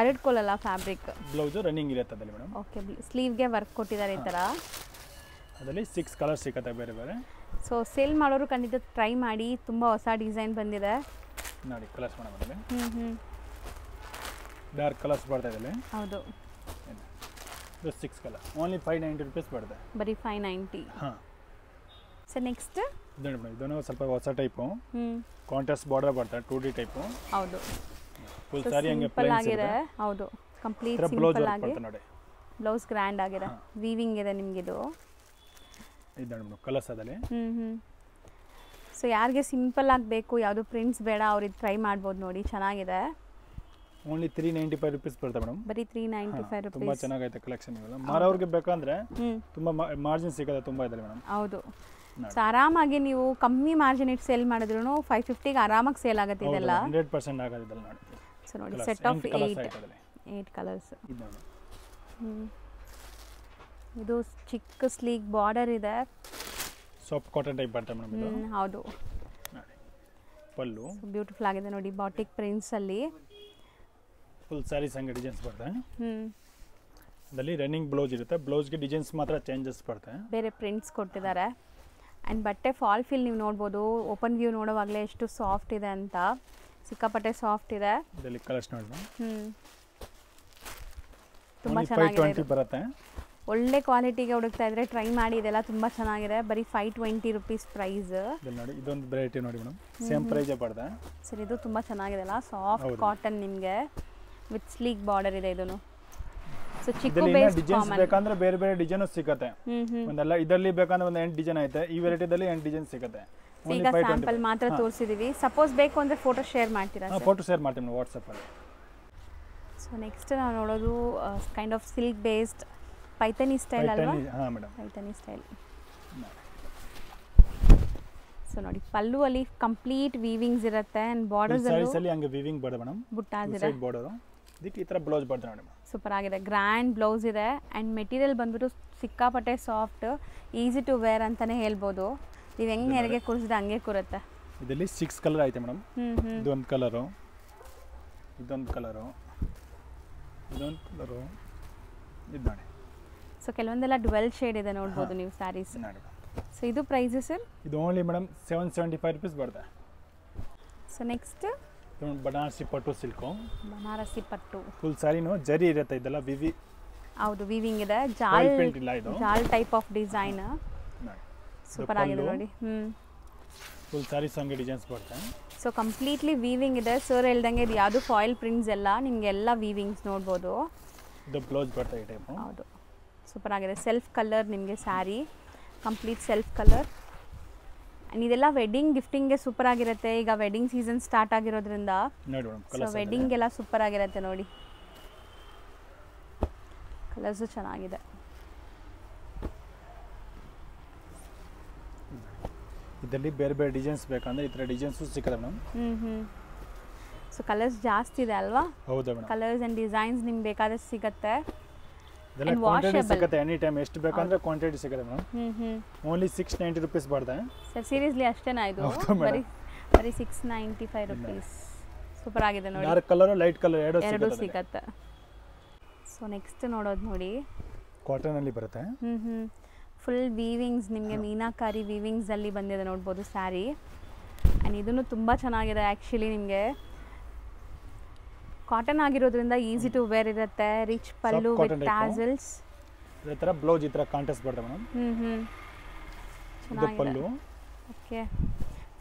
[SPEAKER 1] ಅರಡ್ಕೊಳ್ಳಲ್ಲ ಫ್ಯಾಬ್ರಿಕ್.
[SPEAKER 2] ಬ್ಲೌಸ್ ರನ್ನಿಂಗ್ ಇರುತ್ತೆ ಅದರಲ್ಲಿ ಮೇಡಮ್.
[SPEAKER 1] ಓಕೆ, ಸ್ಲೀವ್ಗೆ ವರ್ಕ್ ಕೊಟ್ಟಿದ್ದಾರೆ ಈ ಥರ.
[SPEAKER 2] ಅದರಲ್ಲಿ 6 ಕಲರ್ಸ್ ಸಿಗುತ್ತೆ ಬೇರೆ ಬೇರೆ.
[SPEAKER 1] ಸೊ ಸೇಲ್ ಮಾಡೋರು ಖಂಡಿತ ಟ್ರೈ ಮಾಡಿ, ತುಂಬ ಹೊಸ ಡಿಸೈನ್ ಬಂದಿದೆ
[SPEAKER 2] ನೋಡಿ. ಕಲರ್ಸ್ ಮೇಡಮ್ ಅದರಲ್ಲಿ ಡಾರ್ಕ್ ಕಲರ್ಸ್ ಬರ್ತಾ ಇದೆ.
[SPEAKER 1] ಹೌದು.
[SPEAKER 2] ಇದು 6 ಕಲರ್ ಓನ್ಲಿ 590 ರೂಪೀಸ್ ಬರುತ್ತೆ.
[SPEAKER 1] ಬರೀ 590.
[SPEAKER 2] ಹಾಂ
[SPEAKER 1] ಸರ್ ನೆಕ್ಸ್ಟ್
[SPEAKER 2] ಇದು ಮೇಡಮ್, ಇದನ್ನು ಸ್ವಲ್ಪ ಹೊಸ ಟೈಪು. ಕಾಂಟ್ರಾಸ್ಟ್ ಬಾರ್ಡರ್ ಬರ್ತಾ 2D ಟೈಪು.
[SPEAKER 1] ಹೌದು.
[SPEAKER 2] ಫುಲ್ ಸಾರಿ ಹಂಗೆ
[SPEAKER 1] ಪ್ಲೇನ್ ಆಗಿದೆ. ಹೌದು, ಕಂಪ್ಲೀಟ್ ಸಿಂಪಲ್ ಆಗಿ.
[SPEAKER 2] ನೋಡಿ
[SPEAKER 1] ಬ್ಲೌಸ್ ಗ್ರ್ಯಾಂಡ್ ಆಗಿದೆ, ವೀವಿಂಗ್ ಇದೆ ನಿಮಗೆ ಇದು.
[SPEAKER 2] ಇದು ನೋಡಿ ಕಲರ್ಸ್ ಅದರಲ್ಲಿ.
[SPEAKER 1] ಸೊ ಯಾರಿಗೆ ಸಿಂಪಲ್ ಆಗಿ ಬೇಕು, ಯಾವುದು ಪ್ರಿಂಟ್ಸ್ ಬೇಡ, ಅವ್ರಿಗೆ ಟ್ರೈ ಮಾಡ್ಬೋದು ನೋಡಿ. ಚೆನ್ನಾಗಿದೆ.
[SPEAKER 2] ಓನ್ಲಿ 395 ರೂಪೀಸ್ ಬರುತ್ತೆ ಮೇಡಮ್.
[SPEAKER 1] ಬರೀ 395 ರೂಪೀಸ್.
[SPEAKER 2] ತುಂಬಾ ಚೆನ್ನಾಗೈತೆ ಕಲೆಕ್ಷನ್ ಇವೆಲ್ಲ. ಮಾರೋರಿಗೆ ಬೇಕಂದ್ರೆ ತುಂಬಾ ಮಾರ್ಜಿನ್ ಸಿಗುತ್ತೆ, ತುಂಬಾ ಇದೆ ಮೇಡಮ್.
[SPEAKER 1] ಹೌದು. ಸೊ ಆರಾಮಾಗಿ ನೀವು ಕಮ್ಮಿ ಮಾರ್ಜಿನ್ ಇಟ್ಟು ಸೇಲ್ ಮಾಡಿದ್ರು 550ಗೆ ಆರಾಮಾಗಿ ಸೇಲ್ ಆಗುತ್ತೆ ಇದೆಲ್ಲ.
[SPEAKER 2] 100% ಆಗೋದಿಲ್ಲ ನೋಡಿ.
[SPEAKER 1] ಸೊ ನೋಡಿ, ಸೆಟ್ ಆಫ್ 8 ಕಲರ್ಸ್. ಇದು ಚಿಕ್ಕ ಸ್ಲೀಕ್ ಬಾರ್ಡರ್ ಇದೆ.
[SPEAKER 2] ಸಾಫ್ಟ್ ಕಾಟನ್ ಟೈಪ್ ಬರುತ್ತೆ ಮೇಡಮ್ ಇದು.
[SPEAKER 1] ಹೌದು.
[SPEAKER 2] ನೋಡಿ ಪಲ್ಲು
[SPEAKER 1] ಬ್ಯೂಟಿಫುಲ್ ಆಗಿದೆ ನೋಡಿ, ಬಾಟಿಕ್ ಪ್ರಿಂಟ್ಸ್ ಅಲ್ಲಿ.
[SPEAKER 2] ಫುಲ್ ಸ್ಯಾರೀಸ್ ಹಂಗೆ ಡಿಸೈನ್ಸ್ ಬರುತ್ತೆ. ಅದರಲ್ಲಿ ರನ್ನಿಂಗ್ ಬ್ಲೌಸ್ ಇರುತ್ತೆ. ಬ್ಲೌಸ್ಗೆ ಡಿಸೈನ್ಸ್ ಮಾತ್ರ ಚೇಂಜಸ್ ಬರುತ್ತೆ, ಬೇರೆ
[SPEAKER 1] ಪ್ರಿಂಟ್ಸ್ ಕೊಟ್ಟಿದ್ದಾರೆ. ಆ್ಯಂಡ್ ಬಟ್ಟೆ ಫಾಲ್ ಫೀಲ್ ನೀವು ನೋಡ್ಬೋದು, ಓಪನ್ ವ್ಯೂ ನೋಡೋವಾಗಲೇ ಎಷ್ಟು ಸಾಫ್ಟ್ ಇದೆ ಅಂತ. ಸಿಕ್ಕಾಪಟ್ಟೆ ಸಾಫ್ಟ್ ಇದೆ.
[SPEAKER 2] ಇದರಲ್ಲಿ ಕಲರ್ಸ್ ನೋಡಿ.
[SPEAKER 1] ತುಂಬ ಚೆನ್ನಾಗಿದೆ,
[SPEAKER 2] ಬರುತ್ತೆ.
[SPEAKER 1] ಒಳ್ಳೆ ಕ್ವಾಲಿಟಿಗೆ ಹುಡುಕ್ತಾ ಇದ್ರೆ ಟ್ರೈ ಮಾಡಿ. ಇದೆಲ್ಲ ತುಂಬ ಚೆನ್ನಾಗಿದೆ. ಬರೀ 520 ರೂಪೀಸ್ ಪ್ರೈಸ್.
[SPEAKER 2] ನೋಡಿ ಇದೊಂದು ವೆರೈಟಿ ನೋಡಿ ಮೇಡಮ್, ಸೇಮ್ ಪ್ರೈಸ್ ಬರುತ್ತೆ.
[SPEAKER 1] ಸರ್ ಇದು ತುಂಬ ಚೆನ್ನಾಗಿದೆ ಅಲ್ಲ, ಸಾಫ್ಟ್ ಕಾಟನ್ ನಿಮಗೆ ವಿತ್ ಸ್ಲೀಕ್ ಬಾರ್ಡರ್ ಇದೆ. ಇದನ್ನು ಸೊ ಚಿಕ್ಕ
[SPEAKER 2] ಡಿಸೈನ್ಸ್ ಬೇಕಂದ್ರೆ ಬೇರೆ ಬೇರೆ ಡಿಸೈನ್ ಸಿಗುತ್ತೆ. ಒಂದೆಲ್ಲ ಇದರಲ್ಲಿ ಬೇಕಂದ್ರೆ ಒಂದು 8 ಡಿಸೈನ್ ಐತೆ. ಈ ವೆರೈಟಿದಲ್ಲಿ 8 ಡಿಸೈನ್ ಸಿಗುತ್ತೆ.
[SPEAKER 1] ಈಗ ಸ್ಯಾಂಪಲ್ ಮಾತ್ರ ತೋರಿಸಿದೀವಿ. ಸಪೋಸ್ ಬೇಕು ಅಂದ್ರೆ ಫೋಟೋ ಶೇರ್ ಮಾಡ್ತೀರಾ?
[SPEAKER 2] ಫೋಟೋ ಶೇರ್ ಮಾಡ್ತೀನಿ ವಾಟ್ಸಪ್ ಅಲ್ಲಿ.
[SPEAKER 1] ಸೊ ನೆಕ್ಸ್ಟ್ ನಾವು ನೋಡೋದು kind of silk based Paithani style ಅಲ್ವಾ?
[SPEAKER 2] ಹಾಂ ಮೇಡಮ್,
[SPEAKER 1] ಪೈಥಾನಿ ಸ್ಟೈಲ್. ಸೊ ನೋಡಿ, ಪಲ್ಲು ಅಲ್ಲಿ ಕಂಪ್ಲೀಟ್ ವೀವಿಂಗ್ಸ್ ಇರುತ್ತೆ. ಅಂಡ್ ಬಾರ್ಡರ್ಸ್
[SPEAKER 2] ಅಲ್ಲಿ ಹಂಗೆ ವೀವಿಂಗ್ ಬರುತ್ತೆ ಮೇಡಮ್.
[SPEAKER 1] ಬುಟ್ಟಾಸ್
[SPEAKER 2] ಇದೆ ಬಾರ್ಡರ್. ಇದಕ್ಕೆ ಈ ತರ ಬ್ಲೌಸ್ ಬರುತ್ತೆ ನೋಡಿ.
[SPEAKER 1] ಸೂಪರ್ ಆಗಿದೆ, ಗ್ರ್ಯಾಂಡ್ ಬ್ಲೌಸ್ ಇದೆ. ಆ್ಯಂಡ್ ಮೆಟೀರಿಯಲ್ ಬಂದ್ಬಿಟ್ಟು ಸಿಕ್ಕಾಪಟ್ಟೆ ಸಾಫ್ಟ್, ಈಸಿ ಟು ವೇರ್ ಅಂತಲೇ ಹೇಳ್ಬೋದು. ನೀವು ಹೆಂಗೆ ನೆರಿಗೆ ಕೂರಿಸಿದ್ರೆ ಹಂಗೆ ಕೂರುತ್ತೆ.
[SPEAKER 2] ಇದರಲ್ಲಿ 6 ಕಲರ್ ಐತೆ ಮೇಡಮ್. ಇದೊಂದು ಕಲರು, ಇದೊಂದು ಕಲರು, ಇದೊಂದು ಕಲರು, ಇದು ನೋಡಿ.
[SPEAKER 1] ಸೊ ಕೆಲವೊಂದೆಲ್ಲ ಡ್ವೆಲ್ ಶೇಡ್ ಇದೆ ನೋಡ್ಬೋದು ನೀವು ಸ್ಯಾರೀಸ್. ಸೊ ಇದು ಪ್ರೈಸ್ ಸರ್?
[SPEAKER 2] ಇದು ಓನ್ಲಿ ಮೇಡಮ್ 775 ರೂಪೀಸ್ ಬರುತ್ತೆ.
[SPEAKER 1] ಸೊ ನೆಕ್ಸ್ಟ್
[SPEAKER 2] ಬನಾರಸಿ ಪಟ್ಟು ಸಿಲ್ಕು.
[SPEAKER 1] ಬನಾರಸಿ ಪಟ್ಟು
[SPEAKER 2] ಫುಲ್ ಸ್ಯಾರಿನೂ ಜರಿ ಇರುತ್ತೆ. ಇದೆಲ್ಲ ವಿವಿ.
[SPEAKER 1] ಹೌದು, ವೀವಿಂಗ್ ಇದೆ. ಜಾಲ್ ಟೈಪ್ ಆಫ್ ಡಿಸೈನ್. ಸೂಪರ್ ಆಗಿದೆ ನೋಡಿ.
[SPEAKER 2] ಫುಲ್ ಸ್ಯಾರಿ ಸಂಗೆ ಡಿಸೈನ್ಸ್ ಬರುತ್ತೆ.
[SPEAKER 1] ಸೊ ಕಂಪ್ಲೀಟ್ಲಿ ವೀವಿಂಗ್ ಇದೆ. ಸರ್ ಹೇಳ್ದಂಗೆ ಇದು ಯಾವುದು ಫಾಯಿಲ್ ಪ್ರಿಂಟ್ಸ್ ಎಲ್ಲ ನಿಮಗೆಲ್ಲ ವೀವಿಂಗ್ಸ್ ನೋಡ್ಬೋದು.
[SPEAKER 2] ಇದು ಬ್ಲೌಸ್ ಬರುತ್ತೆ ಈ ಟೈಪ್.
[SPEAKER 1] ಹೌದು, ಸೂಪರ್ ಆಗಿದೆ. ಸೆಲ್ಫ್ ಕಲರ್ ನಿಮಗೆ sari, complete self colour. And ಇದೆಲ್ಲ ವೆಡ್ಡಿಂಗ್ ಗಿಫ್ಟಿಂಗ್ಗೆ ಸೂಪರ್ ಆಗಿರುತ್ತೆ. ಈಗ ವೆಡ್ಡಿಂಗ್ ಸೀಸನ್ ಸ್ಟಾರ್ಟ್ ಆಗಿರೋದ್ರಿಂದ ಸೊ ವೆಡ್ಡಿಂಗೆಲ್ಲ ಸೂಪರ್ ಆಗಿರುತ್ತೆ ನೋಡಿ. ಕಲರ್ಸು ಚೆನ್ನಾಗಿದೆ.
[SPEAKER 2] ಇದರಲ್ಲಿ ಬೇರೆ ಬೇರೆ ಡಿಸೈನ್ಸ್ ಬೇಕಂದ್ರೆ ಈ ಥರ ಡಿಸೈನ್ಸು ಸಿಗುತ್ತೆ ಮೇಡಮ್.
[SPEAKER 1] ಸೊ ಕಲರ್ಸ್ ಜಾಸ್ತಿ ಇದೆ ಅಲ್ವಾ?
[SPEAKER 2] ಹೌದಾ ಮೇಡಮ್.
[SPEAKER 1] ಕಲರ್ಸ್ ಆ್ಯಂಡ್ ಡಿಸೈನ್ಸ್ ನಿಮ್ಗೆ ಬೇಕಾದಷ್ಟು ಸಿಗುತ್ತೆ.
[SPEAKER 2] ಇದೆಲ್ಲ ಕ್ವಾಂಟಿಟಿ ಸಿಗುತ್ತೆ ಎನಿ ಟೈಮ್ ಎಷ್ಟು ಬೇಕಂದ್ರೆ ಕ್ವಾಂಟಿಟಿ ಸಿಗುತ್ತೆ ಮೇಡಮ್. ಓನ್ಲಿ 690 ರೂಪೀಸ್ ಬರ್ತದೆ
[SPEAKER 1] ಸರ್. ಸೀರಿಯಸ್ಲಿ ಅಷ್ಟೇನಾ ಇದು? ಬರೀ 695 ರೂಪೀಸ್. ಸೂಪರ್ ಆಗಿದೆ ನೋಡಿ.
[SPEAKER 2] ಡಾರ್ಕ್ ಕಲರ್ ಲೈಟ್ ಕಲರ್ ಎರಡು
[SPEAKER 1] ಸಿಗುತ್ತೆ. ಸೊ ನೆಕ್ಸ್ಟ್ ನೋಡೋದು ನೋಡಿ,
[SPEAKER 2] ಕಾಟನ್ ಅಲ್ಲಿ ಬರುತ್ತೆ.
[SPEAKER 1] ಫುಲ್ ವೀವಿಂಗ್ಸ್, ನಿಮಗೆ ಮೀನಾಕಾರಿ ವೀವಿಂಗ್ಸ್ ಅಲ್ಲಿ ಬಂದಿದೆ ನೋಡ್ಬೋದು ಸ್ಯಾರಿ. ಆ್ಯಂಡ್ ಇದನ್ನು ತುಂಬ ಚೆನ್ನಾಗಿದೆ ಆ್ಯಕ್ಚುಲಿ. ನಿಮಗೆ ಕಾಟನ್ ಆಗಿರೋದ್ರಿಂದ ಈಸಿ ಟು ವೇರ್ ಇರುತ್ತೆ. Rich pallu with tassels.
[SPEAKER 2] ಇದೇ ಥರ ಬ್ಲೌಸ್ ಈ ಥರ ಕಾಂಟ್ರಾಸ್ಟ್ ಬರುತ್ತೆ ಮೇಡಮ್. ಇದು ಪಲ್ಲು.
[SPEAKER 1] ಓಕೆ,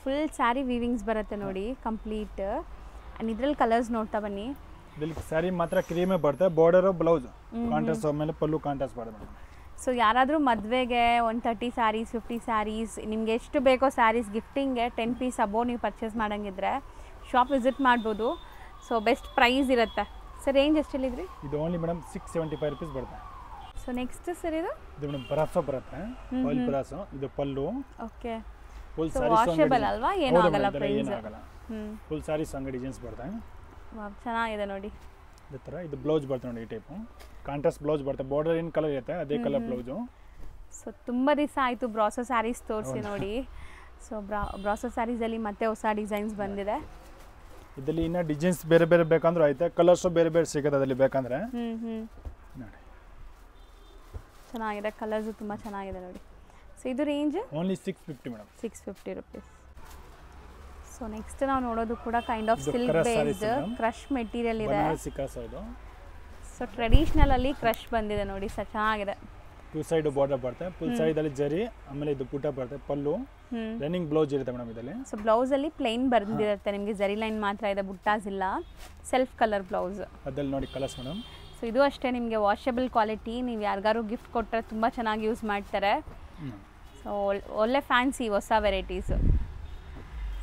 [SPEAKER 1] ಫುಲ್ ಸ್ಯಾರಿ ವೀವಿಂಗ್ಸ್ ಬರುತ್ತೆ ನೋಡಿ ಕಂಪ್ಲೀಟ್. ಆ್ಯಂಡ್ ಇದ್ರಲ್ಲಿ ಕಲರ್ಸ್ ನೋಡ್ತಾ ಬನ್ನಿ.
[SPEAKER 2] ಇದರಲ್ಲಿ ಸ್ಯಾರಿ ಮಾತ್ರ ಕ್ರೀಮೇ ಬರುತ್ತೆ, ಬಾರ್ಡರು ಬ್ಲೌಸ್ ಕಾಂಟ್ರಾಸ್ಟ್, ಆಮೇಲೆ ಪಲ್ಲು ಕಾಂಟ್ರಾಸ್ಟ್ ಬರುತ್ತೆ ಮೇಡಮ್.
[SPEAKER 1] ಸೊ ಯಾರಾದರೂ ಮದುವೆಗೆ ಒಂದು 30 ಸ್ಯಾರೀಸ್ 50 ಸ್ಯಾರೀಸ್ ನಿಮಗೆ ಎಷ್ಟು ಬೇಕೋ ಸ್ಯಾರೀಸ್ ಗಿಫ್ಟಿಂಗ್ಗೆ 10 ಪೀಸ್ ಅಬೋ ನೀವು ಪರ್ಚೇಸ್ ಮಾಡೋಂಗಿದ್ರೆ ಶಾಪ್ ವಿಸಿಟ್ ಮಾಡ್ಬೋದು. ಸೊ ಬೆಸ್ಟ್ ಪ್ರೈಸ್ ಇರುತ್ತೆ. ಸರ್ ರೇಂಜ್ ಎಷ್ಟು ಹೇಳಿದ್ರಿ?
[SPEAKER 2] ಇದು ಓನ್ಲಿ ಮೇಡಮ್ 675 ರೂಪೀಸ್ ಬರುತ್ತೆ.
[SPEAKER 1] ಸೊ ನೆಕ್ಸ್ಟ್ ಸರ್ ಇದು
[SPEAKER 2] ಮೇಡಮ್ ಬ್ರಾಸೋ ಬರುತ್ತೆ, ಆಯಿಲ್ ಬ್ರಾಸೋ. ಇದು ಪಲ್ಲು.
[SPEAKER 1] ಓಕೆ,
[SPEAKER 2] ಫುಲ್
[SPEAKER 1] ಸೊ ವಾಷೇಬಲ್ ಅಲ್ವಾ? ಏನೂ ಆಗಲ್ಲ ಪ್ರೈಸ್.
[SPEAKER 2] ಫುಲ್ ಸ್ಯಾರೀಸ್ ಹಂಗೆ ಡಿಸೈನ್ಸ್ ಬರುತ್ತೆ.
[SPEAKER 1] ಚೆನ್ನಾಗಿದೆ ನೋಡಿ.
[SPEAKER 2] ಈ ಥರ ಇದು ಬ್ಲೌಸ್ ಬರುತ್ತೆ ನೋಡಿ. ಈ ಟೈಪು ಕಾಂಟ್ರಾಸ್ಟ್ ಬ್ಲೌಸ್ ಬರುತ್ತೆ, ಬಾರ್ಡರ್ ಏನು ಕಲರ್ ಇರುತ್ತೆ ಅದೇ ಕಲರ್ ಬ್ಲೌಸು.
[SPEAKER 1] ಸೊ ತುಂಬ ದಿವಸ ಆಯಿತು ಬ್ರಾಸೋ ಸ್ಯಾರೀಸ್ ತೋರಿಸಿ ನೋಡಿ. ಸೊ ಬ್ರಾಸೋ ಸ್ಯಾರೀಸಲ್ಲಿ ಮತ್ತೆ ಹೊಸ ಡಿಸೈನ್ಸ್ ಬಂದಿದೆ.
[SPEAKER 2] ಇದರಲ್ಲಿ ಇನ್ನು ಡಿಸೈನ್ಸ್ ಬೇರೆ ಬೇರೆ ಬೇಕಂದ್ರೆ ಐತೆ, ಕಲರ್ಸು ಬೇರೆ ಬೇರೆ ಸಿಗುತ್ತೆ ಅದರಲ್ಲಿ ಬೇಕಂದ್ರೆ. ನೋಡಿ
[SPEAKER 1] ಚೆನ್ನಾಗಿದೆ, ಕಲರ್ಸು ತುಂಬ ಚೆನ್ನಾಗಿದೆ ನೋಡಿ. ಸೊ ಇದು range
[SPEAKER 2] only 650 madam.
[SPEAKER 1] 650 rupees. So next ನಾವು ನೋಡೋದು ಕೂಡ kind of silk based crush material ಇದೆ. ಸೊ ಟ್ರೆಡಿಷನಲ್ ಅಲ್ಲಿ ಕ್ರಶ್ ಬಂದಿದೆ ನೋಡಿ, ಸರ್ ಚೆನ್ನಾಗಿದೆ.
[SPEAKER 2] 2 ಸೈಡ್ ಬಾರ್ಡರ್ ಬರುತ್ತೆ, ಫುಲ್ ಸೈಡ್ ಅಲ್ಲಿ ಜರಿ, ಆಮೇಲೆ ಇದು ಪುಟ್ಟ ಬರುತ್ತೆ ಪಲ್ಲು. ರನ್ನಿಂಗ್ ಬ್ಲೌಸ್ ಇರುತ್ತೆ ಮೇಡಮ್ ಇದರಲ್ಲಿ. ಸೊ
[SPEAKER 1] ಬ್ಲೌಸ್ ಅಲ್ಲಿ ಪ್ಲೇನ್ ಬಂದಿರುತ್ತೆ ನಿಮಗೆ, ಜರಿ ಲೈನ್ ಮಾತ್ರ ಇದೆ, ಬುಟ್ಟಾಸ್ ಇಲ್ಲ. ಸೆಲ್ಫ್ ಕಲರ್ ಬ್ಲೌಸ್
[SPEAKER 2] ಅದಲ್ಲಿ ನೋಡಿ ಕಲರ್ಸ್ ಮೇಡಮ್.
[SPEAKER 1] ಸೊ ಇದು ಅಷ್ಟೇ ನಿಮಗೆ ವಾಷಬಲ್ ಕ್ವಾಲಿಟಿ. ನೀವು ಯಾರಿಗಾರು ಗಿಫ್ಟ್ ಕೊಟ್ಟರೆ ತುಂಬ ಚೆನ್ನಾಗಿ ಯೂಸ್ ಮಾಡ್ತಾರೆ. ಸೊ ಒಳ್ಳೆ ಫ್ಯಾನ್ಸಿ ಹೊಸ ವೆರೈಟೀಸ್.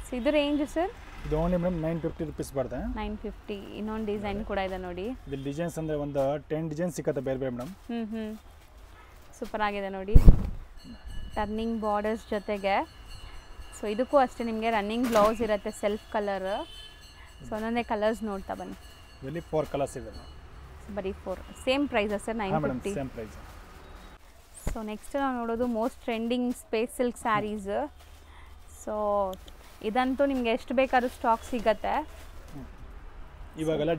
[SPEAKER 1] ಸೊ ಇದು ರೇಂಜ್ ಸರ್?
[SPEAKER 2] ಇದು ಓನ್ಲಿ ಮೇಡಮ್ 950 ರೂಪೀಸ್ ಬರುತ್ತೆ.
[SPEAKER 1] 950. ಇನ್ನೊಂದು ಡಿಸೈನ್ ಕೂಡ ಇದೆ ನೋಡಿ.
[SPEAKER 2] ಇದು ಡಿಸೈನ್ಸ್ ಅಂದರೆ ಒಂದು 10 ಡಿಸೈನ್ ಸಿಗುತ್ತೆ ಬೇರೆ ಬೇರೆ ಮೇಡಮ್.
[SPEAKER 1] ಸೂಪರ್ ಆಗಿದೆ ನೋಡಿ, ಟರ್ನಿಂಗ್ ಬಾರ್ಡರ್ಸ್ ಜೊತೆಗೆ. ಸೊ ಇದಕ್ಕೂ ಅಷ್ಟೇ ನಿಮಗೆ ರನ್ನಿಂಗ್ ಬ್ಲೌಸ್ ಇರುತ್ತೆ, ಸೆಲ್ಫ್ ಕಲರ್. ಸೊ ಒಂದೊಂದೇ ಕಲರ್ಸ್ ನೋಡ್ತಾ ಬನ್ನಿ.
[SPEAKER 2] ಇದರಲ್ಲಿ 4 ಕಲರ್ಸ್ ಇದೆ.
[SPEAKER 1] ಬರೀ 4. Same price sir? 950.
[SPEAKER 2] Same price.
[SPEAKER 1] So next ನಾವು ನೋಡೋದು most trending space silk sarees. So ಇದಂತೂ ನಿಮಗೆ ಎಷ್ಟು ಬೇಕಾದ್ರೂ ಸ್ಟಾಕ್ ಸಿಗುತ್ತೆ.
[SPEAKER 2] ಇವಾಗೆಲ್ಲ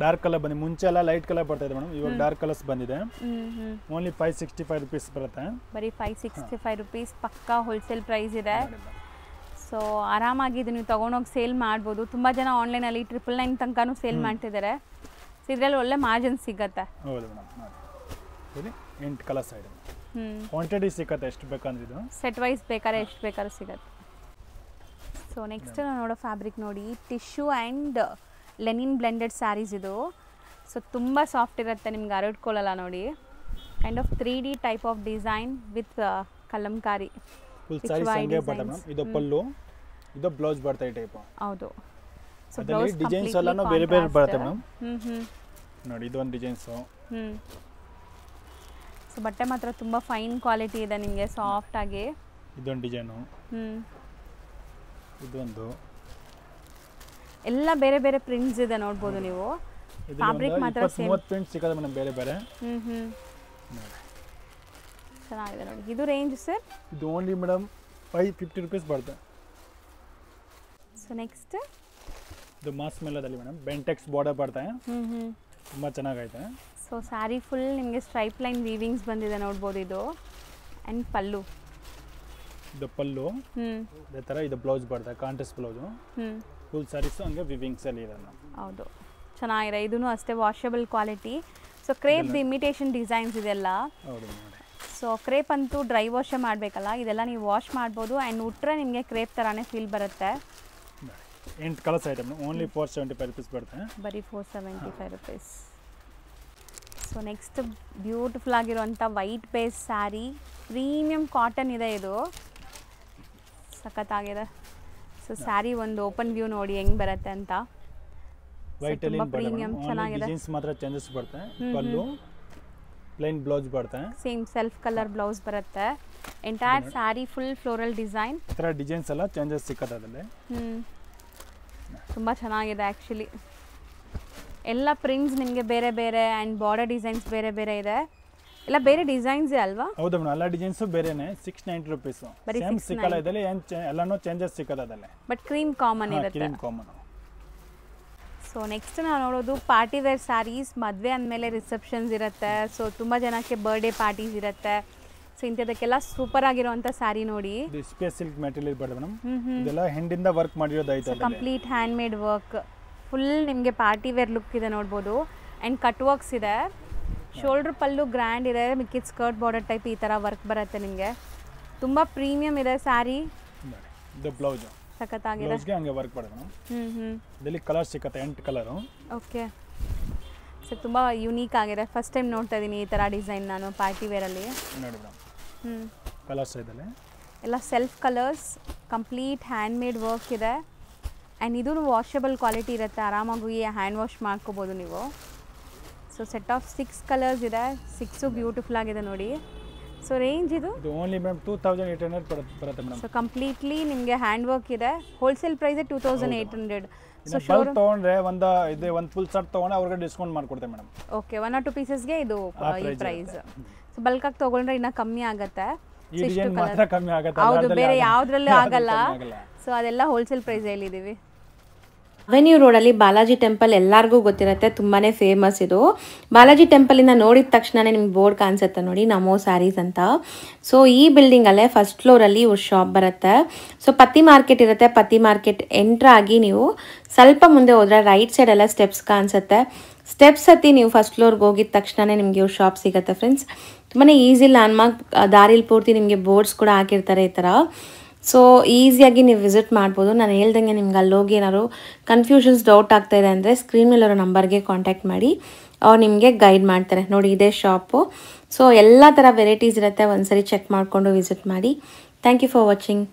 [SPEAKER 2] ಡಾರ್ಕ್ ಕಲರ್ ಬಂದಿದೆ, ಮುಂಚೆ ಎಲ್ಲ ಲೈಟ್ ಕಲರ್ ಬರ್ತಾ ಇದೆ ಮೇಡಮ್, ಇವಾಗ ಡಾರ್ಕ್ ಕಲರ್ಸ್ ಬಂದಿದೆ. ಓನ್ಲಿ 565 ರೂಪೀಸ್ ಬರುತ್ತೆ.
[SPEAKER 1] ಬರೀ 565 ರೂಪೀಸ್. ಪಕ್ಕಾ ಹೋಲ್ಸೇಲ್ ಪ್ರೈಸ್ ಇದೆ. ಸೊ ಆರಾಮಾಗಿ ಇದು ನೀವು ತೊಗೊಂಡೋಗಿ ಸೇಲ್ ಮಾಡ್ಬೋದು. ತುಂಬ ಜನ ಆನ್ಲೈನಲ್ಲಿ 999 ತನಕನೂ ಸೇಲ್ ಮಾಡ್ತಿದ್ದಾರೆ. ಸೊ ಇದರಲ್ಲಿ ಒಳ್ಳೆ ಮಾರ್ಜಿನ್ ಸಿಗುತ್ತೆ.
[SPEAKER 2] ಹೌದು ಮೇಡಮ್. ನೋಡಿ 8 ಕಲರ್ಸ್ ಇದೆ. ಕ್ವಾಂಟಿಟಿ ಸಿಗುತ್ತೆ ಎಷ್ಟು ಬೇಕಂದ್ರೆ, ಇದು
[SPEAKER 1] ಸೆಟ್ ವೈಸ್ ಬೇಕಾದ್ರೆ ಎಷ್ಟು ಬೇಕಾದ್ರೂ ಸಿಗುತ್ತೆ. ಸೊ ನೆಕ್ಸ್ಟ್ ನಾವು ನೋಡೋ ಫ್ಯಾಬ್ರಿಕ್ ನೋಡಿ, tissue and linen blended sarees ಇದು. ಸೊ ತುಂಬ ಸಾಫ್ಟ್ ಇರುತ್ತೆ, ನಿಮ್ಗೆ ಹರಡ್ಕೊಳ್ಳಲ್ಲ ನೋಡಿ. Kind of 3D type of design with Kalamkari.
[SPEAKER 2] Full sarees ಹಂಗೆ ಬರುತ್ತೆ ಮೇಡಮ್. ಇದು ಪಲ್ಲು, ಇದು ಬ್ಲೌಸ್ ಬರುತ್ತೆ ಈ ಟೈಪ್.
[SPEAKER 1] ಹೌದು.
[SPEAKER 2] ಸೊ ಬ್ಲೌಸ್ ಡಿಸೈನ್ಸ್ ಎಲ್ಲಾನು ಬೇರೆ ಬೇರೆ ಬರುತ್ತೆ ಮೇಡಮ್. ನೋಡಿ ಇದು ಒಂದು ಡಿಸೈನ್ಸ್.
[SPEAKER 1] ಸೊ ಬಟ್ಟೆ ಮಾತ್ರ ತುಂಬ ಫೈನ್ ಕ್ವಾಲಿಟಿ ಇದೆ ನಿಮಗೆ, ಸಾಫ್ಟ್ ಆಗಿ.
[SPEAKER 2] ಇದೊಂದು ಡಿಸೈನು, ಇದೊಂದು,
[SPEAKER 1] ಎಲ್ಲ ಬೇರೆ ಬೇರೆ ಪ್ರಿಂಟ್ಸ್ ಇದೆ ನೋಡ್ಬೋದು ನೀವು. ಫ್ಯಾಬ್ರಿಕ್ ಮಾತ್ರ ಸೇಮ್.
[SPEAKER 2] 30 ಪ್ರಿಂಟ್ಸ್ ಸಿಗುತ್ತೆ ಮೇಡಮ್ ಬೇರೆ ಬೇರೆ.
[SPEAKER 1] ಚೆನ್ನಾಗಿದೆ ನೋಡಿ. ಇದು ರೇಂಜ್ ಸರ್?
[SPEAKER 2] ಇದು ಓನ್ಲಿ ಮೇಡಮ್ 550 ರೂಪೀಸ್ ಬರುತ್ತೆ.
[SPEAKER 1] ಸೊ ನೆಕ್ಸ್ಟ್
[SPEAKER 2] ಇದು ಮಾಸ್ ಮೇಲದಲ್ಲಿ ಮೇಡಮ್ ಬೆಂಟೆಕ್ಸ್ ಬಾರ್ಡರ್ ಬರುತ್ತೆ, ತುಂಬ ಚೆನ್ನಾಗೈತೆ.
[SPEAKER 1] ಸೊ ಸ್ಯಾರಿ ಫುಲ್ ನಿಮಗೆ ಸ್ಟ್ರೈಪ್ ಲೈನ್ ವೀವಿಂಗ್ಸ್ ಬಂದಿದೆ ನೋಡ್ಬೋದು ಇದು. ಆ್ಯಂಡ್ ಪಲ್ಲು,
[SPEAKER 2] ಇದು ಪಲ್ಲು. ಅದೇ ಥರ ಇದು ಬ್ಲೌಸ್ ಬರುತ್ತೆ, ಕಾಂಟ್ರಾಸ್ಟ್ ಬ್ಲೌಸು. ಫುಲ್ ಸ್ಯಾರೀಸು ಹಂಗೆ ವಿವಿಂಗ್ಸ್ ಅಲ್ಲಿ ಇದೆ.
[SPEAKER 1] ಹೌದು, ಚೆನ್ನಾಗಿದೆ. ಇದೂ ಅಷ್ಟೇ washable quality. So crepe imitation designs ಇದೆಲ್ಲ.
[SPEAKER 2] ಹೌದು.
[SPEAKER 1] ಸೊ ಕ್ರೇಪ್ ಅಂತೂ ಡ್ರೈ ವಾಶೇ ಮಾಡಬೇಕಲ್ಲ, ಇದೆಲ್ಲ ನೀವು ವಾಶ್ ಮಾಡ್ಬೋದು. ಆ್ಯಂಡ್ ಉಟ್ರೆ ನಿಮಗೆ ಕ್ರೇಪ್ ಥರನೇ ಫೀಲ್ ಬರುತ್ತೆ.
[SPEAKER 2] 8 ಕಲರ್ಸ್ ಐಟಮ್ ಓನ್ಲಿ 475 ರೂಪೀಸ್ ಬರುತ್ತೆ.
[SPEAKER 1] ಬರೀ 475 ರೂಪೀಸ್. ಸೊ ನೆಕ್ಸ್ಟ್ ಬ್ಯೂಟಿಫುಲ್ ಆಗಿರುವಂಥ white base sari, premium cotton ಇದೆ ಇದು, ಸಖತ್ತಾಗಿದೆ. ಸೊ ಸ್ಯಾರಿ ಒಂದು ಓಪನ್ ವ್ಯೂ ನೋಡಿ ಹೆಂಗೆ ಬರುತ್ತೆ ಅಂತ.
[SPEAKER 2] ವೈಟ್ ಅಲ್ಲಿ
[SPEAKER 1] ಪ್ರೀಮಿಯಂ ಚೆನ್ನಾಗಿದೆ.
[SPEAKER 2] ಡಿಸೈನ್ಸ್ ಮಾತ್ರ ಚೇಂಜಸ್ ಬರುತ್ತೆ. ಪಲ್ಲು ಪ್ಲೇನ್ ಬ್ಲೌಸ್ ಬರುತ್ತೆ,
[SPEAKER 1] ಸೇಮ್ ಸೆಲ್ಫ್ ಕಲರ್ ಬ್ಲೌಸ್ ಬರುತ್ತೆ. Entire sari full floral design.
[SPEAKER 2] ಈ ಥರ ಡಿಸೈನ್ಸ್ ಎಲ್ಲ ಚೇಂಜಸ್ ಸಿಕ್ಕತ್ತೆ ಅದರಲ್ಲಿ.
[SPEAKER 1] ತುಂಬ ಚೆನ್ನಾಗಿದೆ ಆ್ಯಕ್ಚುಲಿ. ಎಲ್ಲ ಪ್ರಿಂಟ್ಸ್ ನಿಮಗೆ ಬೇರೆ ಬೇರೆ ಆ್ಯಂಡ್ ಬಾರ್ಡರ್ ಡಿಸೈನ್ಸ್ ಬೇರೆ ಬೇರೆ ಇದೆ. ಎಲ್ಲ ಬೇರೆ ಡಿಸೈನ್ಸ್ ಅಲ್ವಾ?
[SPEAKER 2] ಹೌದು ಮೇಡಮ್, ಎಲ್ಲ ಡಿಸೈನ್ಸ್ ಬೇರೆನೆ. 690 rupees. ಸೇಮ್ ಸಿಕ್ಕಲ್ಲ ಇದರಲ್ಲಿ, ಎಲ್ಲಾನು ಚೇಂಜಸ್ ಸಿಕ್ಕದಲ್ಲ.
[SPEAKER 1] ಬಟ್ ಕ್ರೀಮ್ ಕಾಮನ್ ಇರುತ್ತೆ.
[SPEAKER 2] Cream common.
[SPEAKER 1] ಸೊ ನೆಕ್ಸ್ಟ್ ನಾವು ನೋಡೋದು ಪಾರ್ಟಿ ವೇರ್ ಸ್ಯಾರೀಸ್. ಮದುವೆ ಅಂದಮೇಲೆ ರಿಸೆಪ್ಷನ್ಸ್ ಇರುತ್ತೆ, ಸೊ ತುಂಬ ಜನಕ್ಕೆ ಬರ್ಡೇ ಪಾರ್ಟೀಸ್ ಇರುತ್ತೆ. ಸೊ ಇಂಥದಕ್ಕೆಲ್ಲ ಸೂಪರ್ ಆಗಿರುವಂಥ ಸ್ಯಾರಿ ನೋಡಿ.
[SPEAKER 2] ಇದು ಸ್ಪೇಸ್ ಸಿಲ್ಕ್ ಮೆಟೀರಿಯಲ್ ಬರ್ತದೆ ಮೇಡಮ್. ಇದೆಲ್ಲ ಹೆಂಡಿಂದ ವರ್ಕ್ ಮಾಡಿರೋದೈತೆ.
[SPEAKER 1] Complete handmade work, full ನಿಮಗೆ ಪಾರ್ಟಿ ವೇರ್ ಲುಕ್ ಇದೆ ನೋಡ್ಬೋದು. ಆ್ಯಂಡ್ ಕಟ್ ವರ್ಕ್ಸ್ ಇದೆ. ಶೋಲ್ಡರ್ ಪಲ್ಲು ಗ್ರ್ಯಾಂಡ್ ಇದೆ, ಮಿಕ್ಕಿದ ಸ್ಕರ್ಟ್ ಬಾರ್ಡರ್ ಟೈಪ್ ಈ ಥರ ವರ್ಕ್ ಬರುತ್ತೆ ನಿಮಗೆ. ತುಂಬ ಪ್ರೀಮಿಯಮ್ ಇದೆ ಸ್ಯಾರಿ.
[SPEAKER 2] ಇದು ಬ್ಲೌಸ್
[SPEAKER 1] ಸಖತ್ತಾಗಿದೆ.
[SPEAKER 2] ಬ್ಲೌಸ್ಗೆ ಹಂಗೆ ವರ್ಕ್ ಬರುತ್ತೆ ಮೇಡಮ್. ಇದರಲ್ಲಿ ಕಲರ್ ಸಿಕ್ಕತ್ತೆ, 8 ಕಲರು.
[SPEAKER 1] ಓಕೆ, ಸೊ ತುಂಬ ಯುನೀಕ್ ಆಗಿದೆ. ಫಸ್ಟ್ ಟೈಮ್ ನೋಡ್ತಾ ಇದ್ದೀನಿ ಈ ಥರ ಡಿಸೈನ್ ನಾನು ಪಾರ್ಟಿ ವೇರಲ್ಲಿ.
[SPEAKER 2] ನೋಡಿ ಮೇಡಮ್, ಕಲರ್ಸ್ ಇದೆಲ್ಲ
[SPEAKER 1] ಎಲ್ಲ self colours, complete handmade work ಇದೆ. ಆ್ಯಂಡ್ ಇದೂ ವಾಷಬಲ್ ಕ್ವಾಲಿಟಿ ಇರುತ್ತೆ, ಆರಾಮಾಗಿ ಹ್ಯಾಂಡ್ ವಾಶ್ ಮಾಡ್ಕೋಬೋದು ನೀವು. ಸೊ ಸೆಟ್ ಆಫ್ 6 ಕಲರ್ಸ್ ಇದೆ, 6 ಬ್ಯೂಟಿಫುಲ್ ಆಗಿದೆ ನೋಡಿ. ಸೊ ರೇಂಜ್ ಇದು
[SPEAKER 2] ಓನ್ಲಿ ಮೇಡಮ್ 2800 ಬರುತ್ತೆ ಮೇಡಮ್.
[SPEAKER 1] ಸೊ ಕಂಪ್ಲೀಟ್ಲಿ ನಿಮಗೆ ಹ್ಯಾಂಡ್ ವರ್ಕ್ ಇದೆ. Wholesale price 2800.
[SPEAKER 2] ಸೊ ಶೋರ್ ತಗೊಂಡ್ರೆ ಒಂದು ಫುಲ್ ಸೆಟ್ ತಗೊಂಡ್ರೆ ಅವ್ರಿಗೆ ಡಿಸ್ಕೌಂಟ್ ಮಾಡ್ಕೊಡ್ತೇವೆ ಮೇಡಮ್.
[SPEAKER 1] ಓಕೆ, 1 or 2 ಪೀಸಸ್ಗೆ ಇದು ಈ ಪ್ರೈಸ್. ಸೊ ಬಲ್ಕಾಗಿ ತಗೊಂಡ್ರೆ ಇನ್ನೂ ಕಮ್ಮಿ ಆಗುತ್ತೆ.
[SPEAKER 2] ಈ ಡಿಸೈನ್ ಮಾತ್ರ ಕಮ್ಮಿ ಆಗುತ್ತೆ,
[SPEAKER 1] ಹೌದು, ಬೇರೆ ಯಾವುದ್ರಲ್ಲೂ ಆಗಲ್ಲ. ಸೊ ಅದೆಲ್ಲ ಹೋಲ್ಸೇಲ್ ಪ್ರೈಸ್ ಹೇಳಿದ್ದೀವಿ.
[SPEAKER 3] ಅವೆನ್ಯೂ ರೋಡಲ್ಲಿ ಬಾಲಾಜಿ ಟೆಂಪಲ್ ಎಲ್ಲರಿಗೂ ಗೊತ್ತಿರುತ್ತೆ, ತುಂಬಾ ಫೇಮಸ್ ಇದು. ಬಾಲಾಜಿ ಟೆಂಪಲಿಂದ ನೋಡಿದ ತಕ್ಷಣವೇ ನಿಮ್ಗೆ ಬೋರ್ಡ್ ಕಾಣಿಸುತ್ತೆ ನೋಡಿ, ನಮೋ ಸ್ಯಾರೀಸ್ ಅಂತ. ಸೊ ಈ ಬಿಲ್ಡಿಂಗಲ್ಲೇ ಫಸ್ಟ್ ಫ್ಲೋರಲ್ಲಿ ಇವ್ರ ಶಾಪ್ ಬರುತ್ತೆ. ಸೊ ಪತ್ತಿ ಮಾರ್ಕೆಟ್ ಇರುತ್ತೆ, ಪತ್ತಿ ಮಾರ್ಕೆಟ್ ಎಂಟ್ರಾಗಿ ನೀವು ಸ್ವಲ್ಪ ಮುಂದೆ ಹೋದರೆ ರೈಟ್ ಸೈಡೆಲ್ಲ ಸ್ಟೆಪ್ಸ್ ಕಾಣಿಸುತ್ತೆ. ಸ್ಟೆಪ್ಸ್ ಹತ್ತಿ ನೀವು ಫಸ್ಟ್ ಫ್ಲೋರ್ಗೆ ಹೋಗಿದ ತಕ್ಷಣವೇ ನಿಮಗೆ ಇವ್ರ ಶಾಪ್ ಸಿಗುತ್ತೆ ಫ್ರೆಂಡ್ಸ್. ತುಂಬಾ ಈಸಿ ಲ್ಯಾಂಡ್ಮಾರ್ಕ್, ದಾರಿಲಿ ಪೂರ್ತಿ ನಿಮಗೆ ಬೋರ್ಡ್ಸ್ ಕೂಡ ಹಾಕಿರ್ತಾರೆ ಈ ಥರ. ಸೊ ಈಸಿಯಾಗಿ ನೀವು ವಿಸಿಟ್ ಮಾಡ್ಬೋದು. ನಾನು ಹೇಳ್ದಂಗೆ ನಿಮ್ಗೆ ಅಲ್ಲೋಗಿ ಏನಾದ್ರು ಕನ್ಫ್ಯೂಷನ್ಸ್ ಡೌಟ್ ಆಗ್ತಾ ಇದೆ ಅಂದರೆ ಸ್ಕ್ರೀನ್ ಮೇಲಿರೋ ನಂಬರ್ಗೆ ಕಾಂಟ್ಯಾಕ್ಟ್ ಮಾಡಿ, ಅವ್ರು ನಿಮಗೆ ಗೈಡ್ ಮಾಡ್ತಾರೆ. ನೋಡಿ ಇದೇ ಶಾಪು. ಸೊ ಎಲ್ಲ ಥರ ವೆರೈಟೀಸ್ ಇರುತ್ತೆ, ಒಂದ್ಸರಿ ಚೆಕ್ ಮಾಡಿಕೊಂಡು ವಿಸಿಟ್ ಮಾಡಿ. Thank you for watching.